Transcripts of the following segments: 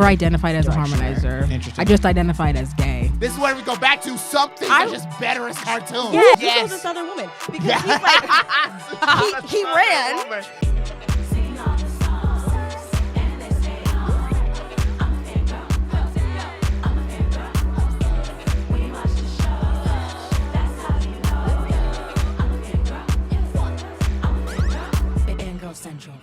never identified as a harmonizer. Interesting. I just identified as gay. This is where we go back to something that's just better as cartoons. Yeah, yes. Zuko's a Southern woman because he's like he ran. Fangirl Central.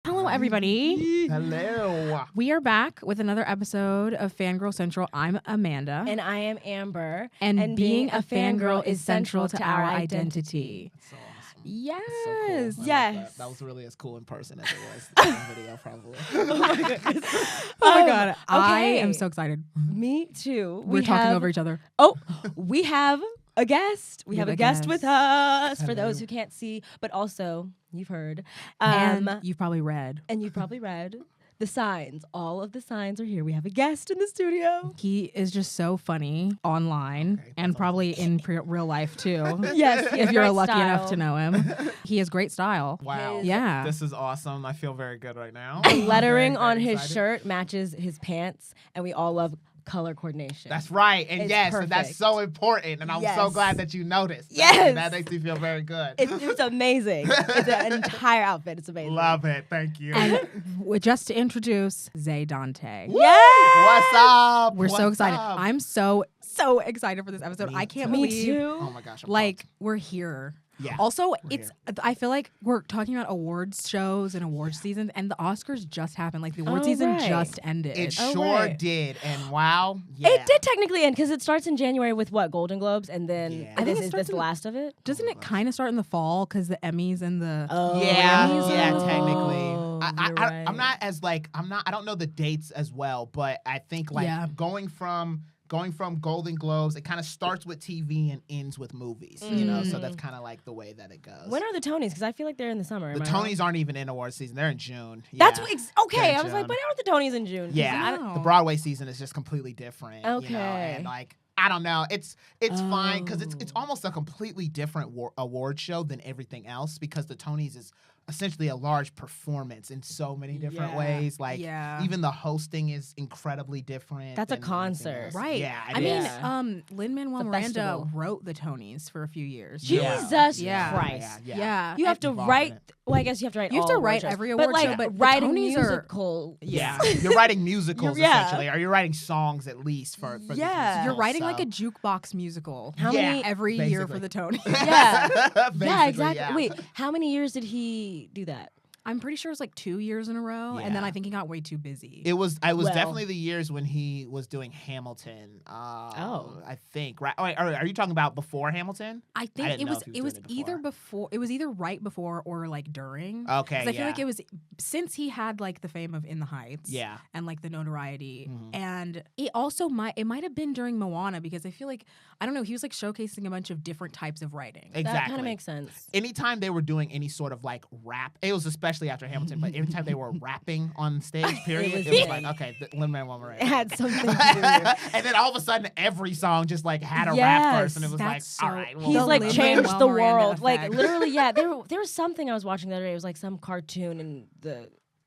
Hello, everybody. Hello. We are back with another episode of Fangirl Central. I'm Amanda. And I am Amber. And being a fangirl is central to our identity. That's so awesome. Yes. That's so cool. Yes. That was really as cool in person as it was in the video, probably. Oh my goodness. Oh my God. I okay. am so excited. Me too. We're talking over each other. Oh, we have a guest. We have a guest guest with us. Hello. For those who can't see, but also you've heard. And you've probably read. And you've probably read the signs. All of the signs are here. We have a guest in the studio. He is just so funny online and probably in real life too. Yes, he has If you're great lucky style. enough to know him. He has great style. Wow. Yeah. This is awesome. I feel very good right now. The lettering Very, very on his excited. shirt matches his pants, and we all love color coordination. That's right. And It's yes, and that's perfect. so important. And I'm so Yes. glad that you noticed. Yes. That makes me feel very good. It's amazing. It's an entire outfit. It's amazing. Love it. Thank you. And just to introduce Zay Dante. Yeah. What's up? We're so What's excited. up? I'm so excited for this episode. Me I can't too. Me believe too. Oh my gosh. I'm like pumped. we're here. Yeah, Also, we're it's I feel like we're talking about awards shows and awards seasons, and the Oscars just happened. Like the awards Oh, season right. just ended. It Oh, sure right. did. And wow. Yeah. It did technically end because it starts in January with what, Golden Globes, and then Yeah. I think it is starts this the in- last of it? Doesn't it kind of start in the fall because the Emmys and the Oh, Yeah, Grammys yeah, are- technically. you're right. I'm not as like I don't know the dates as well, but I think like Yeah. going from Golden Globes, it kind of starts with TV and ends with movies, you know. So that's kind of like the way that it goes. When are the Tonys? Because I feel like they're in the summer. the Am I wrong? Tonys aren't even in award season; they're in June. That's Yeah. what okay. They're I was like, June. but aren't the Tonys in June? 'Cause Yeah, Wow. the Broadway season is just completely different. You know? Okay. And like I don't know, it's fine because it's Oh. almost a completely different award show than everything else because the Tonys is essentially a large performance in so many different Yeah. ways. Like Yeah. even the hosting is incredibly different. That's a than anything concert. else. right. Yeah, I mean, Yeah. Lin-Manuel It's a Miranda festival. wrote the Tonys for a few years. Yeah. Jesus Yeah. Christ. Yeah. You have to Involved in write. it. Well, I guess you have to write. You have all to award write shows. every award but show, like but the writing Tonys are- musical. Yeah, you're writing musicals Yeah. essentially, or you're writing songs at least for these Yeah. musicals, You're writing so. like a jukebox musical. How Yeah. many? Every year for basically. the Tonys. Yeah. Yeah, Basically, exactly. yeah. Wait, how many years did he do that? I'm pretty sure it was like 2 years in a row, and then Yeah. I think he got way too busy. It was Well- definitely the years when he was doing Hamilton. I think right. Oh, are you talking about before Hamilton? I I think didn't it know was if he was it was doing it either before. before it was either right before or like during. Okay, 'Cause I feel like yeah. it was since he had like the fame of In the Heights. Yeah. And like the notoriety. Mhm. And it also might have been during Moana because I feel like I don't know, he was like showcasing a bunch of different types of writing. Exactly. That kind of makes sense. Anytime they were doing any sort of like rap, it was especially after Hamilton, but every time they were rapping on stage, period, was it was big. like, okay, Lin-Manuel Miranda. It had something to do with it. And then all of a sudden, every song just like had a rap Yes. verse, and it was like, That's all so- right, well, He's The like Lin-Manuel changed the Miranda world. Like effect. literally, yeah. There was something I was watching the other day. It was like some cartoon, and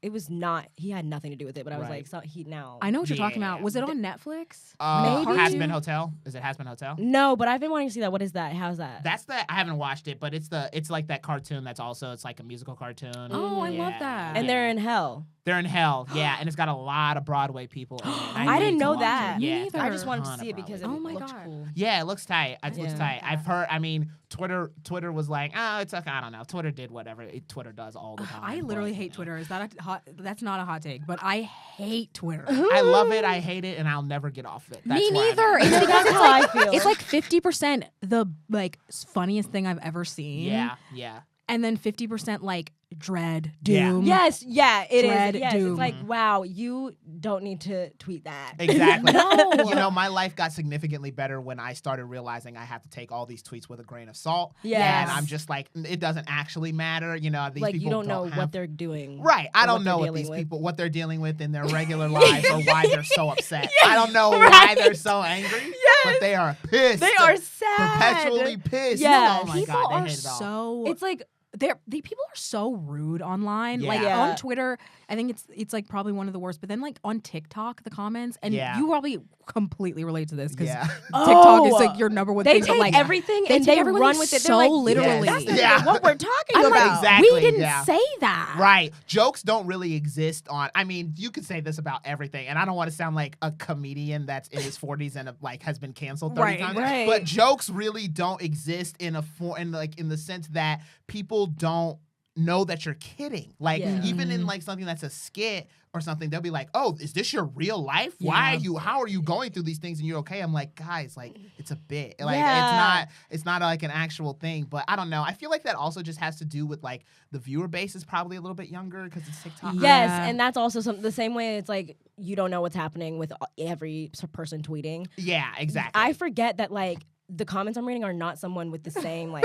it was not. He had nothing to do with it, but I was Right. like, so he now. I know what you're talking about. Yeah. Was it on Netflix? Maybe. Has Been Hotel. Is it Has Been Hotel? No, but I've been wanting to see that. What is that? How's that? That's I haven't watched it, but it's like that cartoon that's also it's like a musical cartoon. Oh, I Yeah. love that. and they're in hell. They're in hell, yeah, and it's got a lot of Broadway people in it. I didn't know that. Me Yeah, neither. it's got I a just wanted to ton see it of because it Broadway Oh my looked God. cool. Yeah, it looks tight. It looks Yeah. tight. I've heard. I mean, Twitter was like, oh, it's okay. I don't know. Twitter did whatever Twitter does all the time. I literally but, hate you know. Twitter. Is that a hot? That's not a hot take, but I hate Twitter. I love it. I hate it, and I'll never get off it. That's Me where I'm neither. at. It's because That's it's how like I feel. it's like 50% the like funniest thing I've ever seen. Yeah. And then 50% like dread, Yeah. doom. Yes, yeah, it is. Dread, Yes, doom. it's like, wow, you don't need to tweet that. Exactly. No. You know, my life got significantly better when I started realizing I have to take all these tweets with a grain of salt. Yes. And I'm just like, it doesn't actually matter. You know, these Like people you don't know have... what they're doing. Right. I or don't what know they're what dealing these with. people, what they're dealing with in their regular lives or why they're so upset. I don't know why they're so angry, but they are pissed. They are sad. Perpetually pissed. Yeah. Oh my People God, they are hate it all. so It's like the people are so rude online. Like Yeah. on Twitter, I think it's like probably one of the worst. But then like on TikTok, the comments, and Yeah. you probably completely relate to this because Yeah. TikTok is like your number one They thing. take but like everything they and take they everything run with it. so They're like, literally. That's not Yeah. even what we're talking I'm about. like, Exactly, we didn't yeah. say that. Right. Jokes don't really exist on. I mean, you could say this about everything, and I don't want to sound like a comedian that's in his 40s and like has been canceled 30 times. right. But jokes really don't exist in the sense that people don't know that you're kidding. Like Yeah. even in like something that's a skit or something, they'll be like, "Oh, is this your real life? Why Yeah. how are you going through these things and you're okay?" I'm like, "Guys, like it's a bit. Like Yeah. it's not like an actual thing." But I don't know. I feel like that also just has to do with like the viewer base is probably a little bit younger because it's TikTok. Yes, Yeah. and that's also the same way it's like you don't know what's happening with every person tweeting. Yeah, exactly. I forget that like the comments I'm reading are not someone with the same like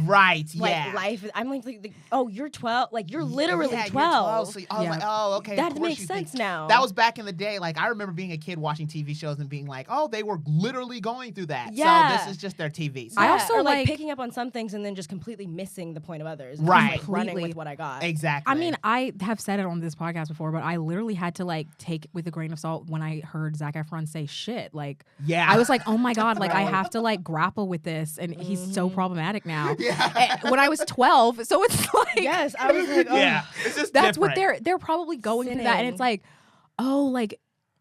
right. like Yeah. life. I'm like, oh, you're 12. Like you're literally Yeah, 12. So I was Yeah. like, oh, okay. That of course makes you sense think. now. That was back in the day. Like I remember being a kid watching TV shows and being like, oh, they were literally going through that. Yeah. So this is just their TV. So I Yeah, also or like like- picking up on some things and then just completely missing the point of others. And Right. just, like, running Completely. with what I got. exactly. I mean, I have said it on this podcast before, but I literally had to like take it with a grain of salt when I heard Zac Efron say shit. Like, yeah. I was like, oh my God, like I Right. have to like grapple with this. And he's so problematic now. Yeah. And when I was 12, so it's like, Yes, I was like, oh. yeah. It's just that's what different. they're probably going through that. And it's like, oh, like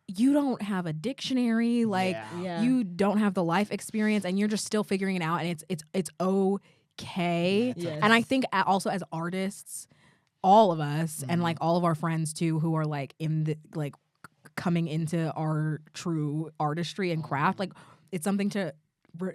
you don't have a dictionary, like Yeah. you don't have the life experience, and you're just still figuring it out. And it's okay. Yes. And I think also as artists, all of us and like all of our friends too, who are like in the like coming into our true artistry and craft, like it's something to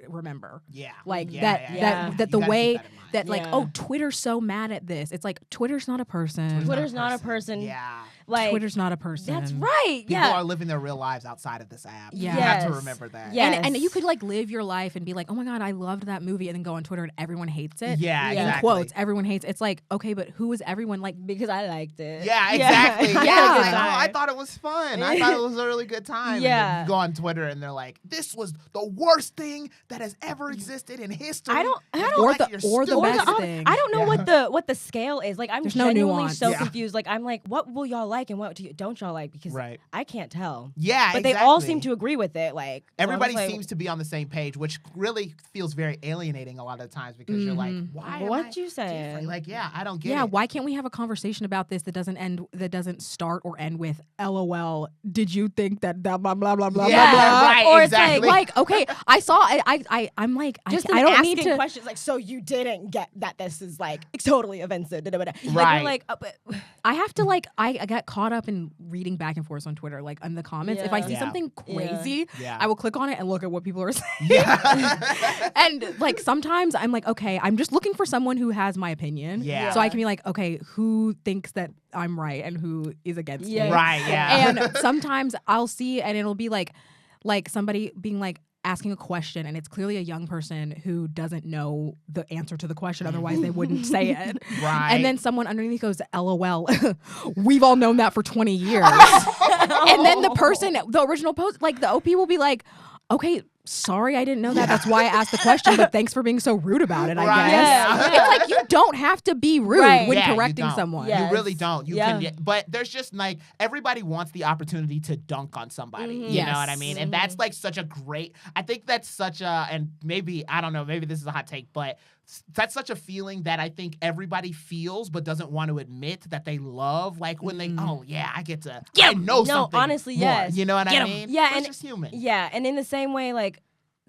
remember. Yeah. Like Yeah, that yeah, yeah. that You that the gotta keep way that in mind. that like, Yeah. oh, Twitter's so mad at this. It's like Twitter's not a person. Twitter's not a person. Yeah. Like Twitter's not a person. that's right. People Yeah. are living their real lives outside of this app. Yeah. You have to Yes. remember that. Yeah. And you Yes. could like live your life and be like, oh my God, I loved that movie, and then go on Twitter and everyone hates it. Yeah, Yeah. In exactly. quotes, everyone hates. It's like, okay, but who is everyone? Like, because I liked it. Yeah, exactly. Yeah, Yeah. it's like, oh, I thought it was fun. I thought it was a really good time. And then Yeah. you go on Twitter and they're like, this was the worst thing that has ever existed in history. I don't- If I you don't- like Or it, you're the stupid. best thing. I don't know Yeah. what the scale is. Like I'm There's no genuinely nuance. so Yeah. confused. Like I'm like, what will y'all like and what don't y'all like? Because Right. I can't tell. Yeah, But they all exactly. seem to agree with it. Like so I'm Everybody just like, seems to be on the same page, which really feels very alienating a lot of the times because you're like, why? am What I you saying? different? Like, yeah, I don't get yeah, it. why can't we have a conversation about this that doesn't start or end with LOL? Did you think that blah blah blah blah blah Yeah, blah blah? right, Or it's exactly. Like, okay, I saw. I'm like, just I don't need asking to. questions like, so you didn't get that this is like totally offensive. Da, da, da, da. Like Right. you're like, but I have to like. I got caught up in reading back and forth on Twitter, like in the comments. If I see Yeah. something crazy, Yeah. I will click on it and look at what people are saying. Yeah. And like sometimes I'm like, okay, I'm just looking for someone who has my opinion. Yeah. So I can be like, okay, who thinks that I'm right and who is against Yeah. me? Right, yeah. And sometimes I'll see and it'll be like somebody being like asking a question and it's clearly a young person who doesn't know the answer to the question, otherwise they wouldn't say it. Right. And then someone underneath goes, LOL, we've all known that for 20 years. And then the original post, like the OP will be like, okay, sorry, I didn't know that. That's why I asked the question, but thanks for being so rude about it, I Right. guess. Yeah. It's like you don't have to be rude Right. when Yeah, you correcting don't. someone. Yeah. You really don't. You Yeah. can, but there's just like everybody wants the opportunity to dunk on somebody. You Yes. know what I mean? And that's like such a great. I think that's such a, and maybe I don't know. Maybe this is a hot take, but that's such a feeling that I think everybody feels but doesn't want to admit that they love. Like when they, oh yeah, I get to, I know No, something. honestly, more. yes. You know what Get I 'em. mean? Yeah, It's and- just human. Yeah, and in the same way, like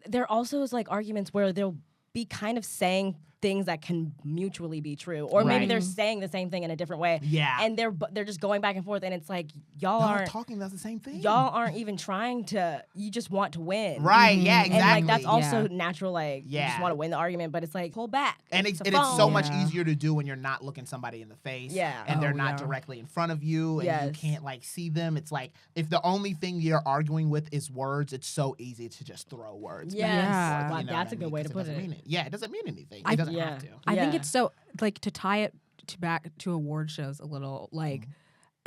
there also is like arguments where they'll be kind of saying things that can mutually be true, or maybe Right. they're saying the same thing in a different way. Yeah. and they're just going back and forth, and it's like y'all Y'all aren't talking about the same thing. y'all aren't even trying to. You just want to win, Right? Yeah. Exactly. And like that's also Yeah. natural. Like you just Yeah. want to win the argument, but it's like pull back. And It's it's a so phone. much Yeah. easier to do when you're not looking somebody in the face. Yeah. And they're Oh, not yeah. directly in front of you and you Yes. can't like see them. It's like if the only thing you're arguing with is words, it's so easy to just throw words. back and Yeah. forth, Wow, you know that's what a good I mean? way to 'Cause it put doesn't it. mean Yeah, it doesn't mean anything. I- It doesn't yeah. have to. I think Yeah. it's so like to tie it to back to award shows a little like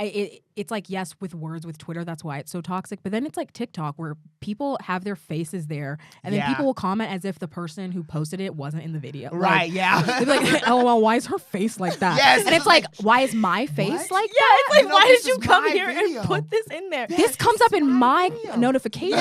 it's like, yes, with words, with Twitter, that's why it's so toxic. But then it's like TikTok, where people have their faces there, and then people will comment as if the person who posted it wasn't in the video. Right, yeah. They'd be like, LOL, why is her face like that? Yes, and it's like, why is my face like Yeah, that? it's like, No, why this did you is come my here video. and put this in there? This comes up in my notification.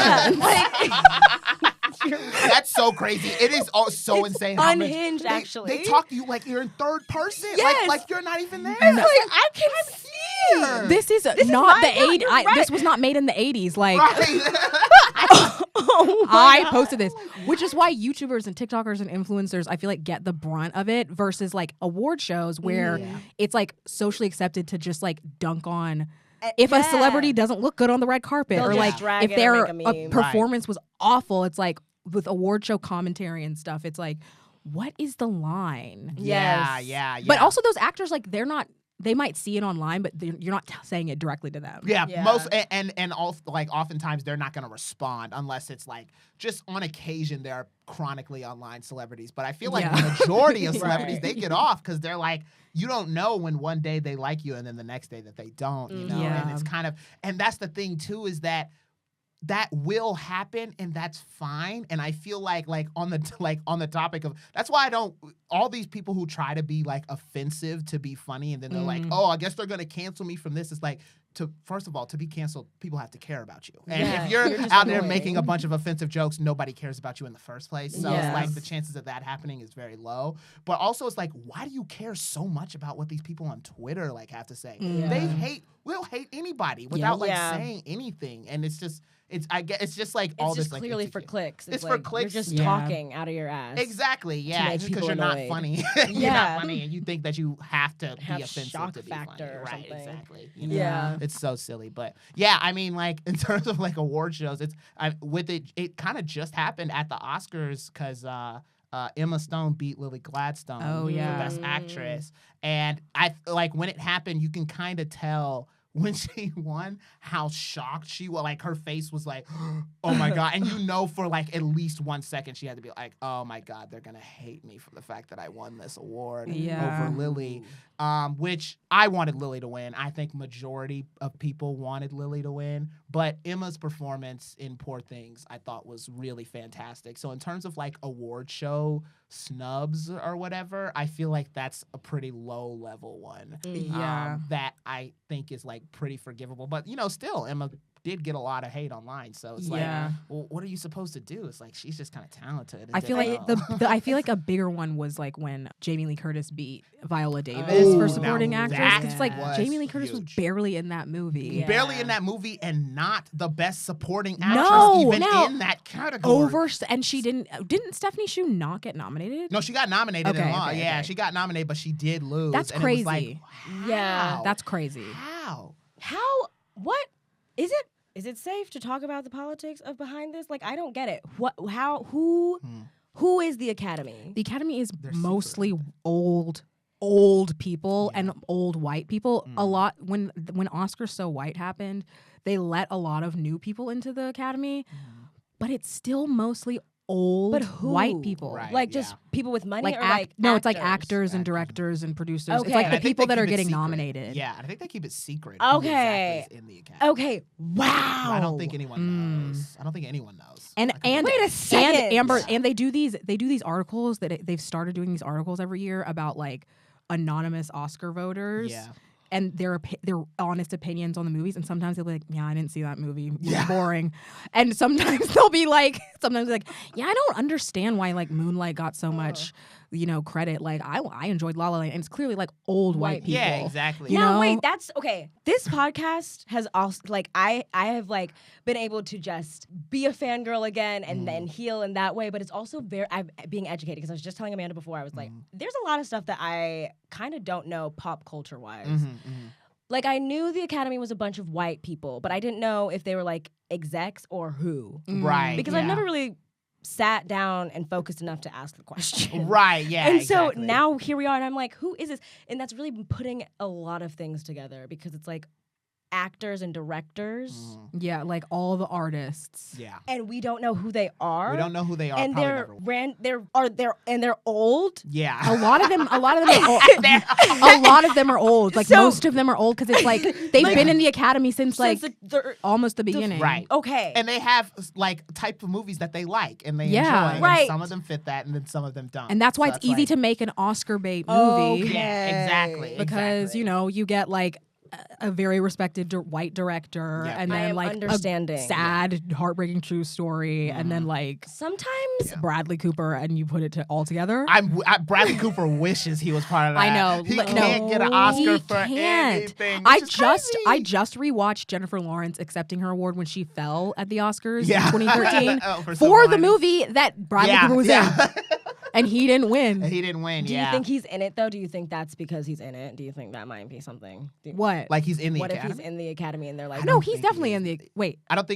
That's so crazy. It is so insane. How much Unhinged, actually. They talk to you like you're in third person. Yes. Like you're not even there. It's like, I can see you. This is is not my the account, 80s. you're right. This was not made in the 80s. Like, Right. Oh my I God. posted this, which is why YouTubers and TikTokers and influencers, I feel like, get the brunt of it versus like award shows where it's like socially accepted to just like dunk on if a celebrity doesn't look good on the red carpet, They'll or just like drag if it their and make a meme. performance was awful. It's like with award show commentary and stuff. It's like, what is the line? Yeah, Yes. yeah, yeah. But also those actors, like they're not. They might see it online, but you're not saying it directly to them. Yeah, Yeah. most and all like oftentimes they're not going to respond unless it's like just on occasion they're chronically online celebrities. But I feel like the majority of celebrities Right. they get off because they're like, you don't know when one day they like you and then the next day that they don't. You know, Yeah. and it's kind of and that's the thing too is that will happen and that's fine. And I feel like on the topic of that's why I don't all these people who try to be like offensive to be funny and then they're like, oh, I guess they're gonna cancel me from this. It's like first of all, to be canceled, people have to care about you. And Yeah, if you're you're just out there annoying. making a bunch of offensive jokes, nobody cares about you in the first place. So it's like Yes. the chances of that happening is very low. But also it's like, why do you care so much about what these people on Twitter like have to say? Yeah. We'll hate anybody without like Yeah. saying anything. And it's just it's just like It's all just this like clearly for insecure- clicks. It's like, for clicks. You're just Yeah. talking out of your ass. Exactly, yeah. make Just because people you're not annoyed. funny. You're Yeah. not funny and you think that you have to be Have offensive shock to be factor funny. or Right, something. exactly. You know? Yeah. It's so silly. But yeah, I mean, like in terms of like award shows, it kind of just happened at the Oscars because Emma Stone beat Lily Gladstone Oh, for yeah. Best Actress. And I like when it happened, you can kind of tell when she won how shocked she was. Like her face was like, oh my God. And you know for like at least 1 second she had to be like, oh my God, they're gonna hate me for the fact that I won this award Yeah. over Lily. Which I wanted Lily to win. I think majority of people wanted Lily to win. But Emma's performance in Poor Things I thought was really fantastic. So in terms of like award show snubs or whatever, I feel like that's a pretty low level one. Yeah. That I think is like pretty forgivable. But you know, still Emma did get a lot of hate online. So it's Yeah. like, well, what are you supposed to do? It's like she's just kind of talented. and I feel like didn't know. I feel like a bigger one was like when Jamie Lee Curtis beat Viola Davis Ooh, for supporting now actress. that It's like was Jamie Lee Curtis was huge. barely in that movie. Yeah. barely in that movie and not the best supporting actress No, even no. in that category. And she didn't Stephanie Hsu not get nominated? No, she got nominated in Okay, law. okay, Yeah, okay. she got nominated, but she did lose. That's and It was like, crazy. Yeah. how? That's crazy. How? How? What is it? Is it safe to talk about the politics of behind this? Like, I don't get it. What? How? Who is the Academy? The Academy is They're mostly secret. old people Yeah. and old white people. A lot when Oscars So White happened, they let a lot of new people into the Academy, but it's still mostly old But who? white people. Right. Like just yeah. people with money, Like or like no, it's like actors? actors and Actors. directors and producers. It's Okay. like And the I think people they that are keep it getting secret. nominated. Yeah, I think they keep it secret. who Okay. exactly is in the Academy. Okay. Wow. I don't think anyone knows. I don't think anyone knows. And I could be and Wait a wrong. second. and Amber Yeah. and they do these articles that they've started doing these articles every year about like anonymous Oscar voters. Yeah. And their honest opinions on the movies, and sometimes they'll be like, "Yeah, I didn't see that movie. It was Yeah. boring." And sometimes they'll be like, "Yeah, I don't understand why like Moonlight got so much, credit. Like I enjoyed La La Land, and it's clearly like old white people." Yeah, exactly. You Now know? wait, that's okay. This podcast has also like I have like been able to just be a fangirl again and then heal in that way, but it's also I'm being educated because I was just telling Amanda before, I was like, there's a lot of stuff that I kind of don't know pop culture wise. Like I knew the Academy was a bunch of white people, but I didn't know if they were like execs or who. Right. Because I've never really sat down and focused enough to ask the question. Right, yeah. And exactly. so now here we are, and I'm like, who is this? And that's really been putting a lot of things together because it's like, actors and directors, Yeah, like all the artists. Yeah. and we don't know who they are. We don't know who they are. And probably they're never will. they're old. Yeah. A lot of them are old. A lot of them are old. Like So- most of them are old because it's like they've been in the academy since like they're almost the beginning. Right. okay. And they have like type of movies that they like and they Yeah. enjoy. Right. And some of them fit that and then some of them don't. And that's why So it's easy to make an Oscar bait movie. Okay. Yeah, exactly. Because you know you get like a very respected white director Yeah. and I then am like understanding. a sad heartbreaking true story and then like Sometimes Bradley Cooper and you put it all together. Bradley Cooper wishes he was part of that. I know. He No, can't get an Oscar he for can't. anything. I which is just crazy. rewatched Jennifer Lawrence accepting her award when she fell at the Oscars Yeah. in 2013 Oh, for Silver the Linings. movie that Bradley Cooper was in, and he didn't win. He didn't win. do yeah. you think he's in it though? Do you think that's because he's in it? Do you think that might be something? What? like he's in the What if Academy? he's in the academy and they're like, No, don't he's think definitely he in the. Wait, I don't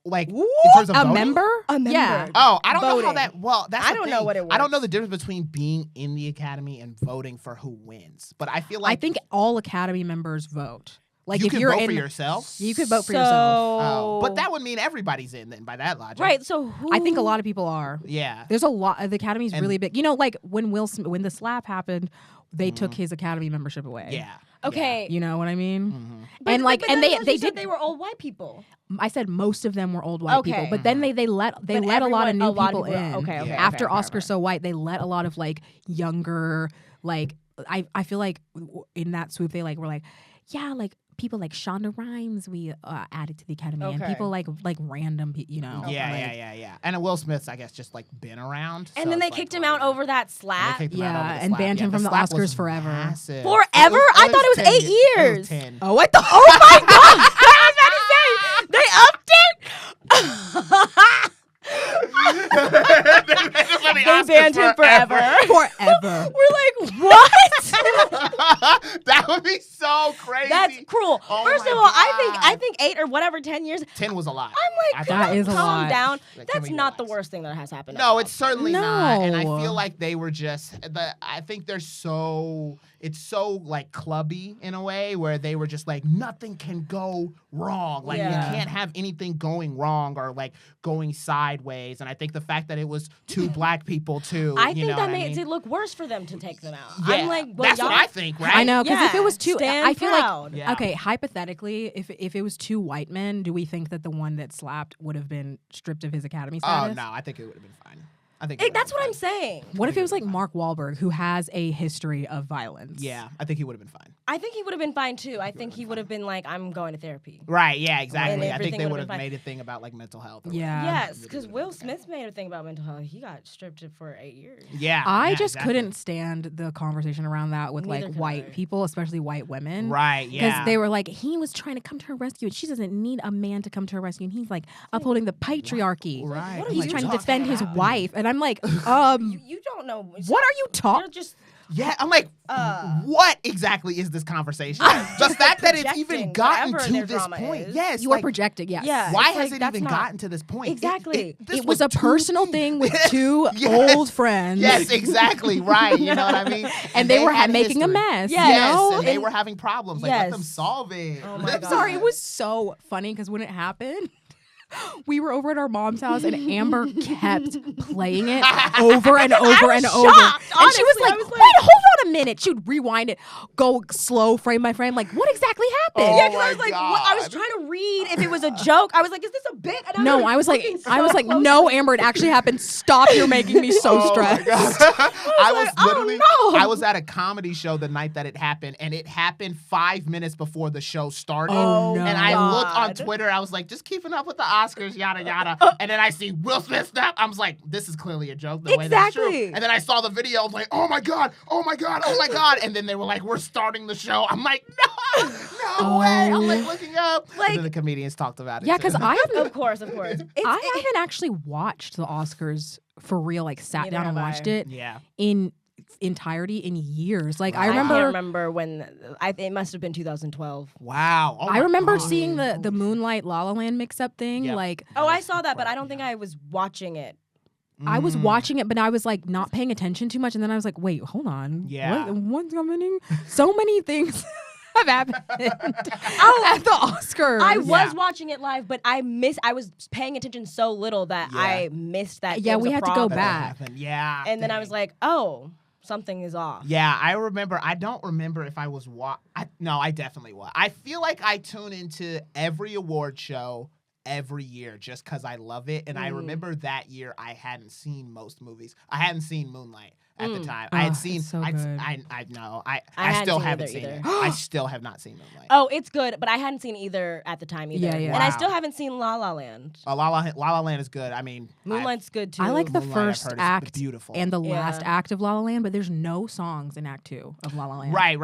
like in Woo! terms of a voting? member? A member. Yeah. Oh, I don't know how Voting. that. Well, that's I the don't know thing. what it I don't know works. the difference between being in the Academy and voting for who wins. But I feel I like think all Academy members vote. Like you if can you're vote in, for yourself. you could vote for So- yourself. Oh, but that would mean everybody's in then by that logic. right. So who? I think a lot of people are. Yeah. There's a lot. The Academy's And- really big. You know, like when when the slap happened, they took his Academy membership away. Yeah. Okay. You know what I mean? But- And like, but and then they you said did. they were all white people. I said most of them were old white people, Okay. but then they let But a lot of everyone- new a lot of people people- in. okay, After okay, Oscar okay. So White, they let a lot of like younger, like I feel like in that swoop they like were like, yeah, like people like Shonda Rhimes we added to the Academy, and Okay. people like random, you know. Yeah, like, yeah. And Will Smith's, I guess, just like been around. And so then they it's, like, kicked him out whatever. over that And they slap. kicked him out over Yeah, the and slap. banned him the from the slap Oscars was forever. massive. Forever? I thought it was 8 10 years. It was 10. Oh, what the? Oh my god! I was about to say they upped it. They banned him forever. Forever. We're like, what? That would be so crazy. That's cruel. Oh First my of all, I God. think 8 or whatever 10 years. 10 was a lot. I'm like, That is a calm lot. down. Like, can That's we not the relax? worst thing that has happened. No, it's certainly not. And I No. feel like they were just I think they're so it's so like clubby in a way where they were just like nothing can go wrong. Like Yeah. you can't have anything going wrong or like going sideways. And I think the fact that it was two black people too. I you think know that what I makes mean? it look worse for them to take them out. Yeah, I'm like, well, that's what y'all- I think, right? I know, because if Yeah, it was two, stand I feel proud. like Yeah. okay, hypothetically, if it was two white men, do we think that the one that slapped would have been stripped of his Academy Oh status? no, I think it would have been fine. I think That's what I'm saying. What if it was like Mark Wahlberg, who has a history of violence? Yeah, I think he would have been fine. I think he would have been fine too. I think he would have been like, I'm going to therapy. Right, yeah, exactly. I think everything they would would have have been made a thing about like mental health. or Yeah. whatever. Yes, because Will Smith made a thing about mental health. He got stripped for 8 years. Yeah. I yeah, just exactly. couldn't stand the conversation around that with Neither like could white I. people, especially white women. Right, Because yeah. they were like, he was trying to come to her rescue, and she doesn't need a man to come to her rescue. And he's like upholding the patriarchy. Right. What are He's you trying to talking defend his about? wife, and I'm like, You don't know. what are you talking? You're just Yeah, I'm like, what exactly is this conversation? The fact that it's even projecting gotten whatever to their this drama point. is. Yes. You are like, projecting, yes. Yeah. why It's has like, it that's even not- gotten to this point? Exactly. This It was a two personal people. thing with two Yes. old friends. Yes, exactly. Right. You know what I mean? And they were had making a history. mess. Yes. You Yes, know? and they were having problems. Like, let them Yes. solve it. Oh my I'm God. sorry, it was so funny because when it happened, we were over at our mom's house and Amber kept playing it over and over and over. shocked, And she was honestly. I like, was like- wait, hold on a minute. She would rewind it, go slow frame by frame, like, what exactly happened? Oh Yeah, because my I was like, what? I was God. trying to read if it was a joke. I was like, is this a bit? And No, I was like, looking so no, closely. Amber, it actually happened. Stop, you're making me so Oh my stressed. God. I was like, oh, literally, no. I was at a comedy show the night that it happened, and it happened 5 minutes before the show started. Oh, no. And I looked on God. Twitter, I was like, just keeping up with the Oscars, yada, yada. And then I see Will Smith snap. I was like, this is clearly a joke. The way that's true. Exactly. And then I saw the video, I was like, oh my God, oh my God, oh my God. And then they were like, we're starting the show. I'm like, no way. I'm like looking up. Like- and then the comedians talked about it. Yeah, too. because I haven't Of course. I haven't actually watched the Oscars for real, like sat Neither down and have watched I. it Yeah. in entirety in years. Like I I remember can't remember when. It must have been 2012. Wow. Oh I my remember God. seeing the Moonlight La La Land mix up thing. Yeah. Like Oh, I saw that, but I don't think I was watching it. I was Mm. watching it, but I was like not paying attention too much, and then I was like, wait, hold on. Yeah. What's happening? So many things have happened at the Oscars. I was watching it live, but I was paying attention so little that I missed that. Yeah, we had to go problem. back. Yeah. And then I was like, oh, something is off. Yeah, I remember. I don't remember if I was no, I definitely was. I feel like I tune into every award show every year just because I love it. And I remember that year I hadn't seen most movies. I hadn't seen Moonlight at the time. I had seen. So good. I know. I still haven't seen it. I still have not seen Moonlight. Oh, it's good, but I hadn't seen either at the time either. Yeah, yeah. And I Wow. still haven't seen La La Land. La La Land is good. I mean, Moonlight's good too. I like the Moonlight, I've first heard, is act beautiful. and the Yeah. last act of La La Land, but there's no songs in Act 2 of La La Land. Right.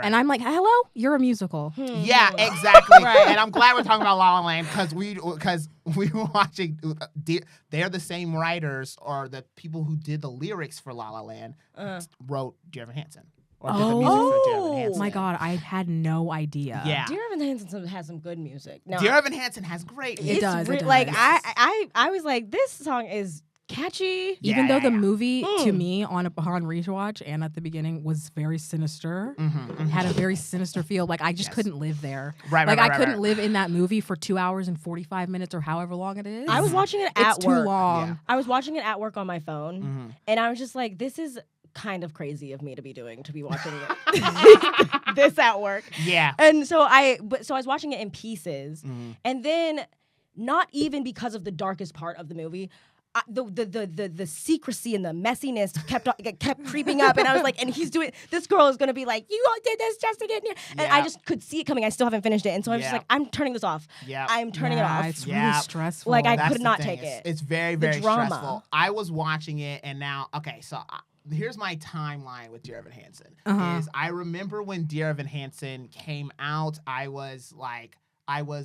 And I'm like, hello, you're a musical. Yeah, exactly. Right. And I'm glad we're talking about La La Land because we were watching. They're the same writers or the people who did the lyrics for La La Land wrote Dear Evan Hansen or did the music for Dear Evan Hansen. My God, I had no idea. Yeah. Dear Evan Hansen has some good music. Now, Dear Evan Hansen has great It music. does. Like I was like, this song is catchy. Even though the Yeah. movie, to me, on rewatch and at the beginning, was very sinister, had a very sinister feel. Like, I just couldn't live there. Right, Like, right, I couldn't right. live in that movie for 2 hours and 45 minutes or however long it is. I was watching it It's at too work. long. Yeah. I was watching it at work on my phone, Mm-hmm. and I was just like, this is kind of crazy of me to be watching it this at work. Yeah. And so I was watching it in pieces, Mm-hmm. and then not even because of the darkest part of the movie. The secrecy and the messiness kept creeping up, and I was like, and he's doing. This girl is gonna be like, you all did this just to get in here, and Yeah. I just could see it coming. I still haven't finished it, and so I was just Yeah. like, I'm turning this off. Yeah. I'm turning it Yeah, off. It's Yeah. really stressful. Like, I That's could the not thing. take it. It's very, very drama. stressful. I was watching it, and now, okay, so here's my timeline with Dear Evan Hansen. Is I remember when Dear Evan Hansen came out, I was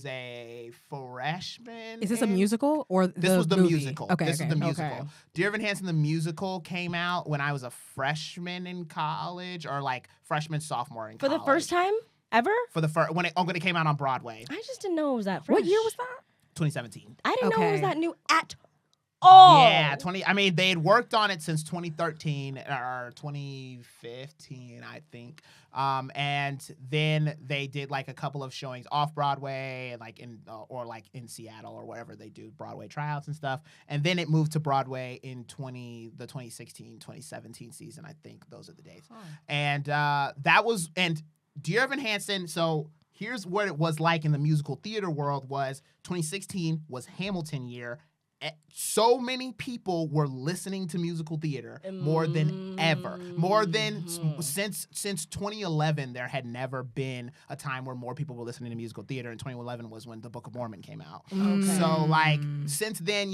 a freshman. Is this a musical or This was the movie? musical. Okay, This okay. is the musical. Okay. Dear Evan Hansen, the musical, came out when I was a freshman in college, or like freshman, sophomore in For college. the first time ever? For the first, when it came out on Broadway, I just didn't know it was that fresh. What year was that? 2017. I didn't know it was Okay. that new at all. Yeah, they had worked on it since 2013 or 2015, I think. And then they did like a couple of showings off Broadway, like in Seattle or wherever they do Broadway tryouts and stuff. And then it moved to Broadway in the 2016, 2017 season. I think those are the dates. Oh. And and Dear Evan Hansen. So here's what it was like in the musical theater world. Was 2016 was Hamilton year. So many people were listening to musical theater more than ever. More than since 2011, there had never been a time where more people were listening to musical theater. And 2011 was when The Book of Mormon came out. Okay. So like since then,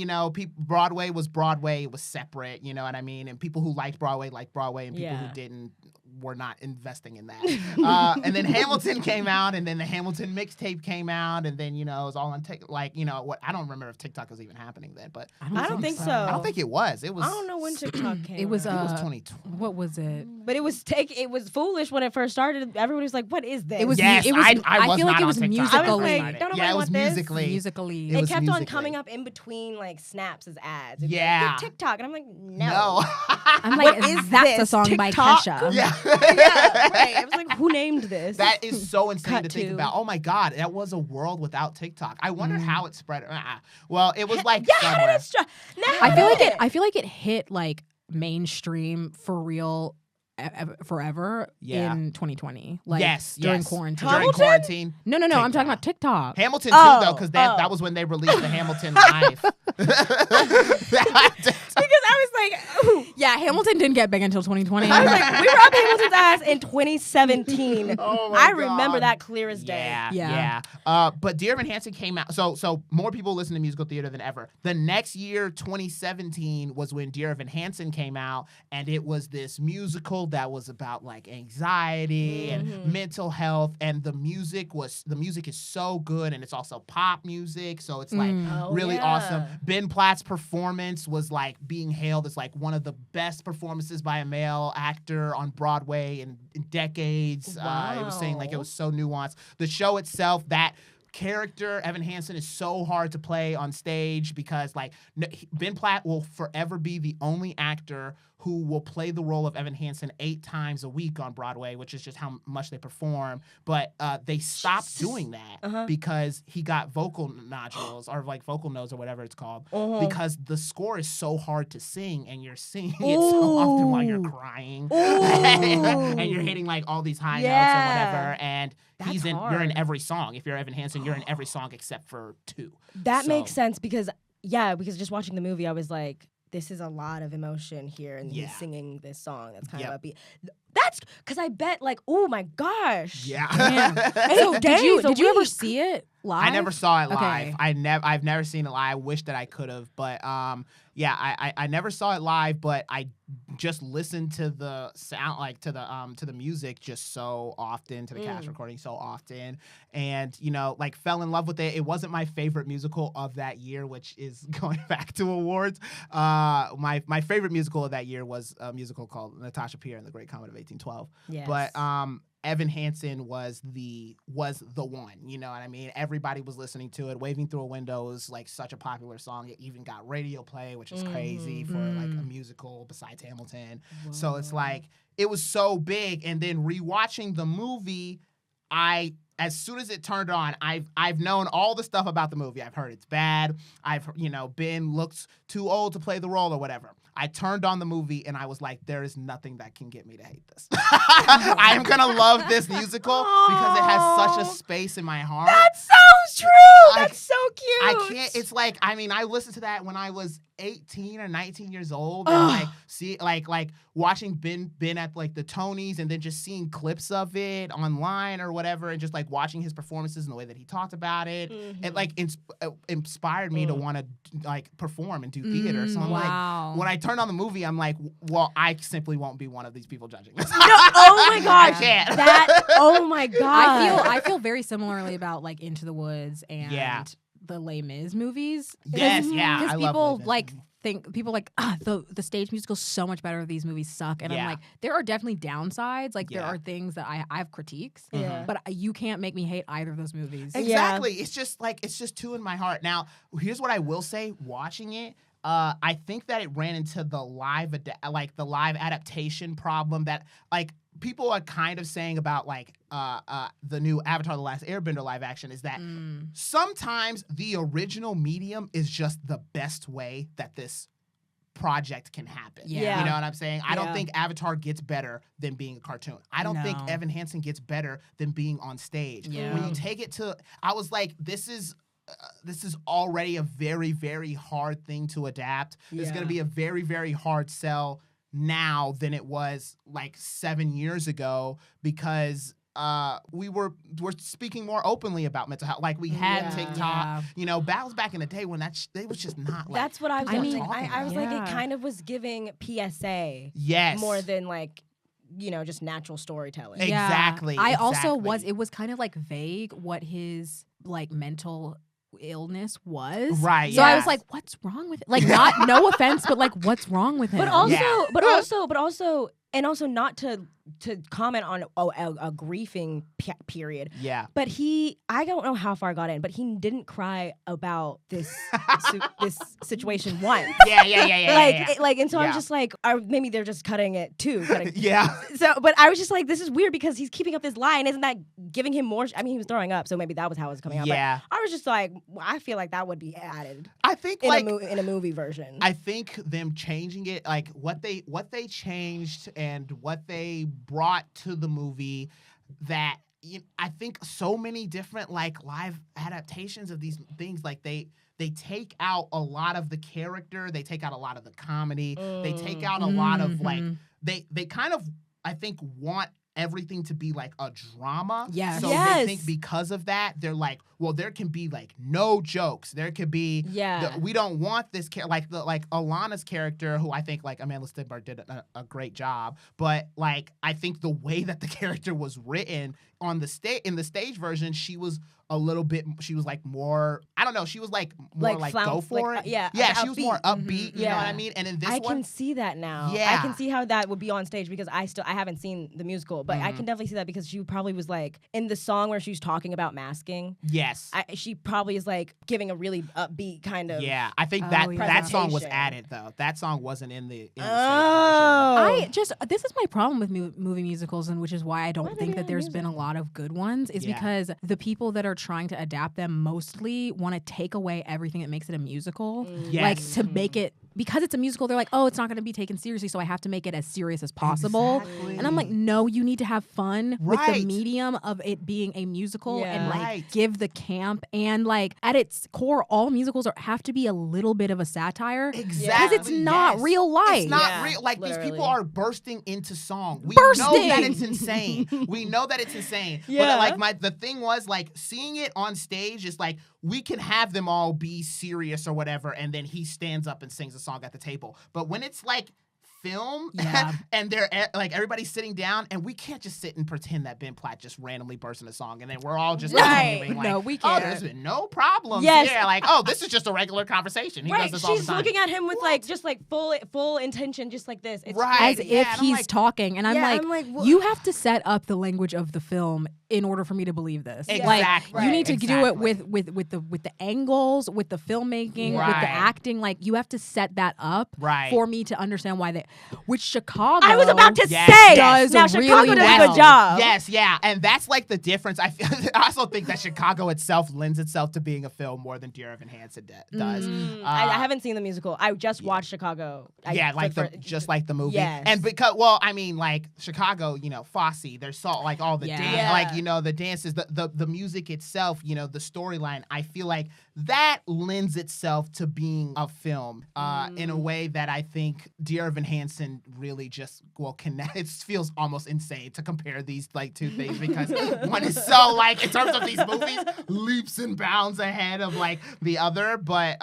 Broadway was Broadway. It was separate. You know what I mean? And people who liked Broadway, and people who didn't were not investing in that. And then Hamilton came out, and then the Hamilton mixtape came out, and then it was all on TikTok. I don't remember if TikTok was even happening then, but I don't think so. I don't think it was. It was. I don't know when TikTok came. It was out. It was 2020. What was it? But it was foolish when it first started. Everybody was like, "What is this?" It was. Yes, it was. I was feel like not it on was TikTok. musically. I was like, don't nobody it was want this? musically. musically. It It was kept on musically. coming up in between like snaps as ads. It'd be Yeah. like, TikTok, and I'm like, no. No. I'm like, What is that's a this, song by TikTok? Kesha. Yeah. Yeah, right. I was like, who named this? That is so insane Cut to think to. about. Oh my God, that was a world without TikTok. I wonder how it spread. Well, it was like yeah, how somewhere. did it now I feel like it hit like mainstream for real forever Yeah. in 2020. Like Yes, during yes. quarantine. During Hamilton? quarantine. No, I'm TikTok. talking about TikTok. Hamilton Oh, too, though, because oh. that was when they released the Hamilton Live. because I was like, ooh. Yeah, Hamilton didn't get big until 2020. I was like, we were up Hamilton's ass in 2017. Oh my I remember God. that clear as day. Yeah. But Dear Evan Hansen came out. So more people listen to musical theater than ever. The next year, 2017, was when Dear Evan Hansen came out, and it was this musical that was about like anxiety and mental health. And the music is so good, and it's also pop music, so it's like Oh, really yeah. awesome. Ben Platt's performance was like being hailed as like one of the best performances by a male actor on Broadway in decades. It was saying like it was so nuanced. The show itself, that character Evan Hansen is so hard to play on stage because like Ben Platt will forever be the only actor who will play the role of Evan Hansen 8 times a week on Broadway, which is just how much they perform. But they stopped doing that because he got vocal nodules or like vocal nodes or whatever it's called because the score is so hard to sing and you're singing it so often while you're crying and you're hitting like all these high notes or whatever. And you're in every song. If you're Evan Hansen, you're in every song except for 2. That makes sense because just watching the movie, I was like, this is a lot of emotion here, and he's singing this song that's kind of upbeat. That's because I bet, like, oh my gosh. Yeah. So did you ever see it live? I never saw it live. Okay. I've never seen it live. I wish that I could have, but I never saw it live, but I just listened to the sound, like to the music just so often, to the cast recording so often, and like fell in love with it. It wasn't my favorite musical of that year, which is going back to awards. My favorite musical of that year was a musical called Natasha Pierre and the Great Comet of 1812. Yes. But Evan Hansen was the one, you know what I mean? Everybody was listening to it. Waving Through a Window is like such a popular song. It even got radio play, which is crazy for like a musical besides Hamilton. Whoa. So it's like, it was so big. And then rewatching the movie, as soon as it turned on, I've known all the stuff about the movie. I've heard it's bad. I've been looked too old to play the role or whatever. I turned on the movie and I was like, there is nothing that can get me to hate this. I am gonna love this musical because it has such a space in my heart. That's so true. That's so cute. I can't. It's like, I mean, I listened to that when I was 18 or 19 years old, and like watching Ben at like the Tonys, and then just seeing clips of it online or whatever, and just like watching his performances and the way that he talked about it. It like inspired me to want to like perform and do theater. So I'm like, when I turned on the movie, I'm like, well, I simply won't be one of these people judging this. No, oh my gosh, I can't. Oh my god, I feel very similarly about like Into the Woods and the Les Mis movies. Yes, yeah, I people love like the stage musical's so much better. These movies suck, and I'm like, there are definitely downsides. Like there are things that I have critiques, but you can't make me hate either of those movies. Exactly. It's just too in my heart. Now, here's what I will say: watching it, I think that it ran into the live adaptation problem that like people are kind of saying about like the new Avatar: The Last Airbender live action is that sometimes the original medium is just the best way that this project can happen. Yeah. You know what I'm saying? I don't think Avatar gets better than being a cartoon. I don't think Evan Hansen gets better than being on stage. Yeah. When you take it to, I was like, this is already a very, very hard thing to adapt. It's going to be a very, very hard sell now than it was like 7 years ago, because we're speaking more openly about mental health. Like we had TikTok, battles back in the day when they was just not like. That's what I was. I was like, Yeah. it kind of was giving PSA. Yes. More than like, just natural storytelling. Exactly. I also was. It was kind of like vague what his like mental illness was. Right. So I was like, what's wrong with it? Like, no offense, but like, what's wrong with him? But also, and also not to comment on a grieving period. Yeah. But I don't know how far I got in, but he didn't cry about this this situation once. Yeah. And so I'm just like, maybe they're just cutting it too. Yeah. So, but I was just like, this is weird because he's keeping up this line. Isn't that giving him more? I mean, he was throwing up, so maybe that was how it was coming out. Yeah. But I was just like, I feel like that would be added. I think in a movie version. I think them changing it, like what they changed and what they brought to the movie, that I think so many different like live adaptations of these things, like they take out a lot of the character, they take out a lot of the comedy, they take out a lot of like they kind of, I think, want everything to be like a drama. Yes. So they think because of that, they're like, well, there can be like no jokes. There could be, we don't want this like Alana's character, who I think like Amanda Stenberg did a great job, but like I think the way that the character was written on the in the stage version, she was a little bit, she was like more, I don't know, she was like more like go for it. Yeah, she was more upbeat, you know what I mean? And in this I one, can see that now. Yeah. I can see how that would be on stage because I haven't seen the musical, but I can definitely see that because she probably was like in the song where she was talking about masking. yes. She probably is like giving a really upbeat kind of. Yeah, I think that song was presentation. added though. That song wasn't in the stage Oh. This is my problem with movie musicals, and which is why I don't Why are they think that doing there's been a lot of good ones, is because the people that are trying to adapt them mostly want to take away everything that makes it a musical. Yes. Like to make it, because it's a musical, they're like, oh, it's not going to be taken seriously, so I have to make it as serious as possible. Exactly. And I'm like, no, you need to have fun with the Right. medium of it being a musical and like Right. give the camp, and like at its core, all musicals have to be a little bit of a satire. Exactly. Because it's not yes. real life. It's not Yeah, real. Like these people literally. are bursting into song. We Bursting! know that it's insane. We know that it's insane. Yeah. But like the thing was like seeing it on stage is like we can have them all be serious or whatever, and then he stands up and sings a song at the table. But when it's like film and they're like everybody's sitting down, and we can't just sit and pretend that Ben Platt just randomly bursts in a song and then we're all just Right. being like, No, we oh, can't. there's been no problems Yes. here. Like, oh, this is just a regular conversation. He Right, does this all the she's time. looking at him with like just like full intention, just like this. It's Right. As Yeah, if and I'm he's like- talking, and I'm Yeah, like, I'm like, wha- you have to set up the language of the film in order for me to believe this. Like, Exactly. you need to do it Exactly. with the angles, with the filmmaking, with Right. the acting. Like, you have to set that up Right. for me to understand why they. Which Chicago, I was about to Yes, say yes. now Does Chicago really does a well. good job. Yes, yeah, and that's like the difference. I also think that Chicago itself lends itself to being a film more than Dear Evan Hansen does. I haven't seen the musical. I just watched Chicago. Just like the movie. Yes. And because, well, I mean, like Chicago, you know, Fosse, there's so like all the Yeah. like you know the dances, the music itself, you know, the storyline. I feel like that lends itself to being a film in a way that I think Dear Evan Hansen really just connect. It feels almost insane to compare these like two things because one is so like in terms of these movies leaps and bounds ahead of like the other. But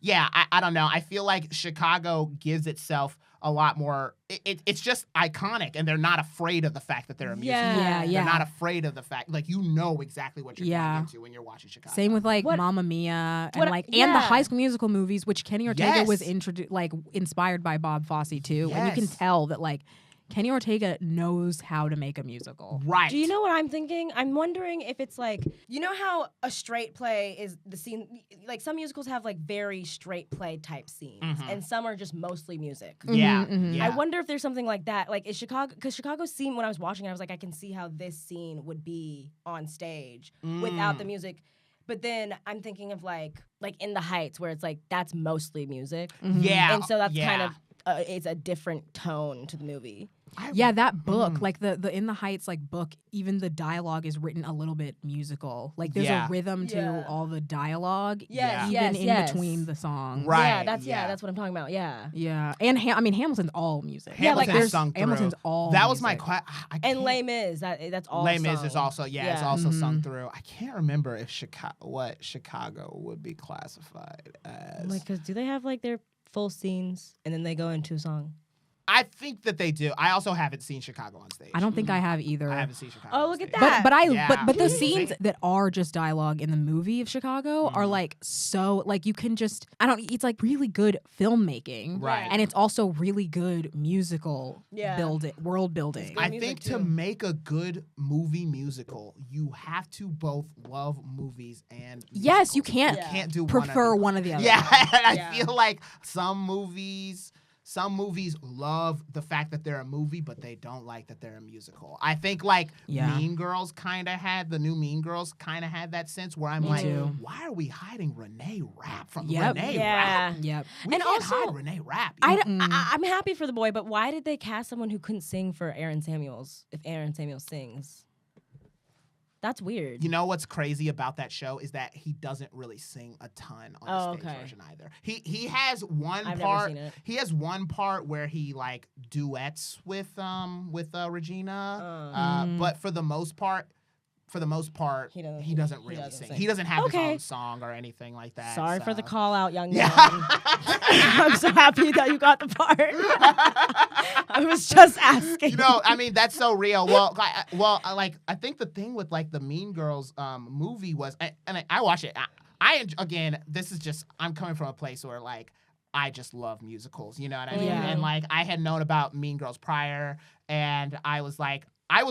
yeah, I don't know. I feel like Chicago gives itself a lot more. It's just iconic, and they're not afraid of the fact that they're a musical. Yeah, They're yeah. not afraid of the fact, like you know exactly what you're going into when you're watching Chicago. Same with like What- Mamma Mia and what- and the yeah. High School Musical movies, which Kenny Ortega was Yes. inspired by Bob Fosse too, and you can Yes. tell that like Kenny Ortega knows how to make a musical. Right. Do you know what I'm thinking? I'm wondering if it's like, you know how a straight play is the scene, like some musicals have like very straight play type scenes, and some are just mostly music. Yeah. Mhm. Yeah. I wonder if there's something like that. Like, is Chicago, because Chicago's scene, when I was watching it, I was like, I can see how this scene would be on stage without the music. But then I'm thinking of like In the Heights, where it's like, that's mostly music. Yeah. And so that's kind yeah. of, it's a different tone to the movie. Yeah, that book, like the In the Heights like book, even the dialogue is written a little bit musical. Like there's Yeah. a rhythm to Yeah. all the dialogue, Yes, even yes, in yes. between the songs. Right. Yeah, that's what I'm talking about. Yeah. Yeah, and I mean Hamilton's all music. Yeah, like, Hamilton's there's- sung through. Hamilton's all That was my music. question. And Les Mis, that's all. Les Mis sung. is also it's Yeah. also sung through. I can't remember if Chicago would be classified as. Like, cause do they have like their full scenes and then they go into a song? I think that they do. I also haven't seen Chicago on stage. I don't think I have either. I haven't seen Chicago. Oh, on look at stage. that. But the Yeah. scenes that are just dialogue in the movie of Chicago are like so like you can just it's like really good filmmaking, Right. And it's also really good musical Yeah. world building. good I music, think too. to make a good movie musical, you have to both love movies and Yes, you musicals. can't Yeah. Can't do prefer one one or the other. Yeah, and I Yeah. feel like some movies love the fact that they're a movie, but they don't like that they're a musical. I think like Yeah. Mean Girls the new Mean Girls kind of had that sense where I'm like, too. why are we hiding Renee Rapp from Yep. Renee Yeah. Rapp? Yep. We And can't also, hide Renee Rapp. I'm happy for the boy, but why did they cast someone who couldn't sing for Aaron Samuels if Aaron Samuels sings? That's weird. You know what's crazy about that show is that he doesn't really sing a ton on the stage version either. He has one I've part. never seen it. He has one part where he like duets with Regina. But for the most part, for the most part, he doesn't really sing. He doesn't have his own song or anything like that. Sorry so. for the call out, young man. I'm so happy that you got the part. I was just asking. You know, I mean, that's so real. Well, I think the thing with like the Mean Girls movie was, and I watch it. Again, this is just, I'm coming from a place where like I just love musicals. You know what I mean? Yeah. And like I had known about Mean Girls prior, and I was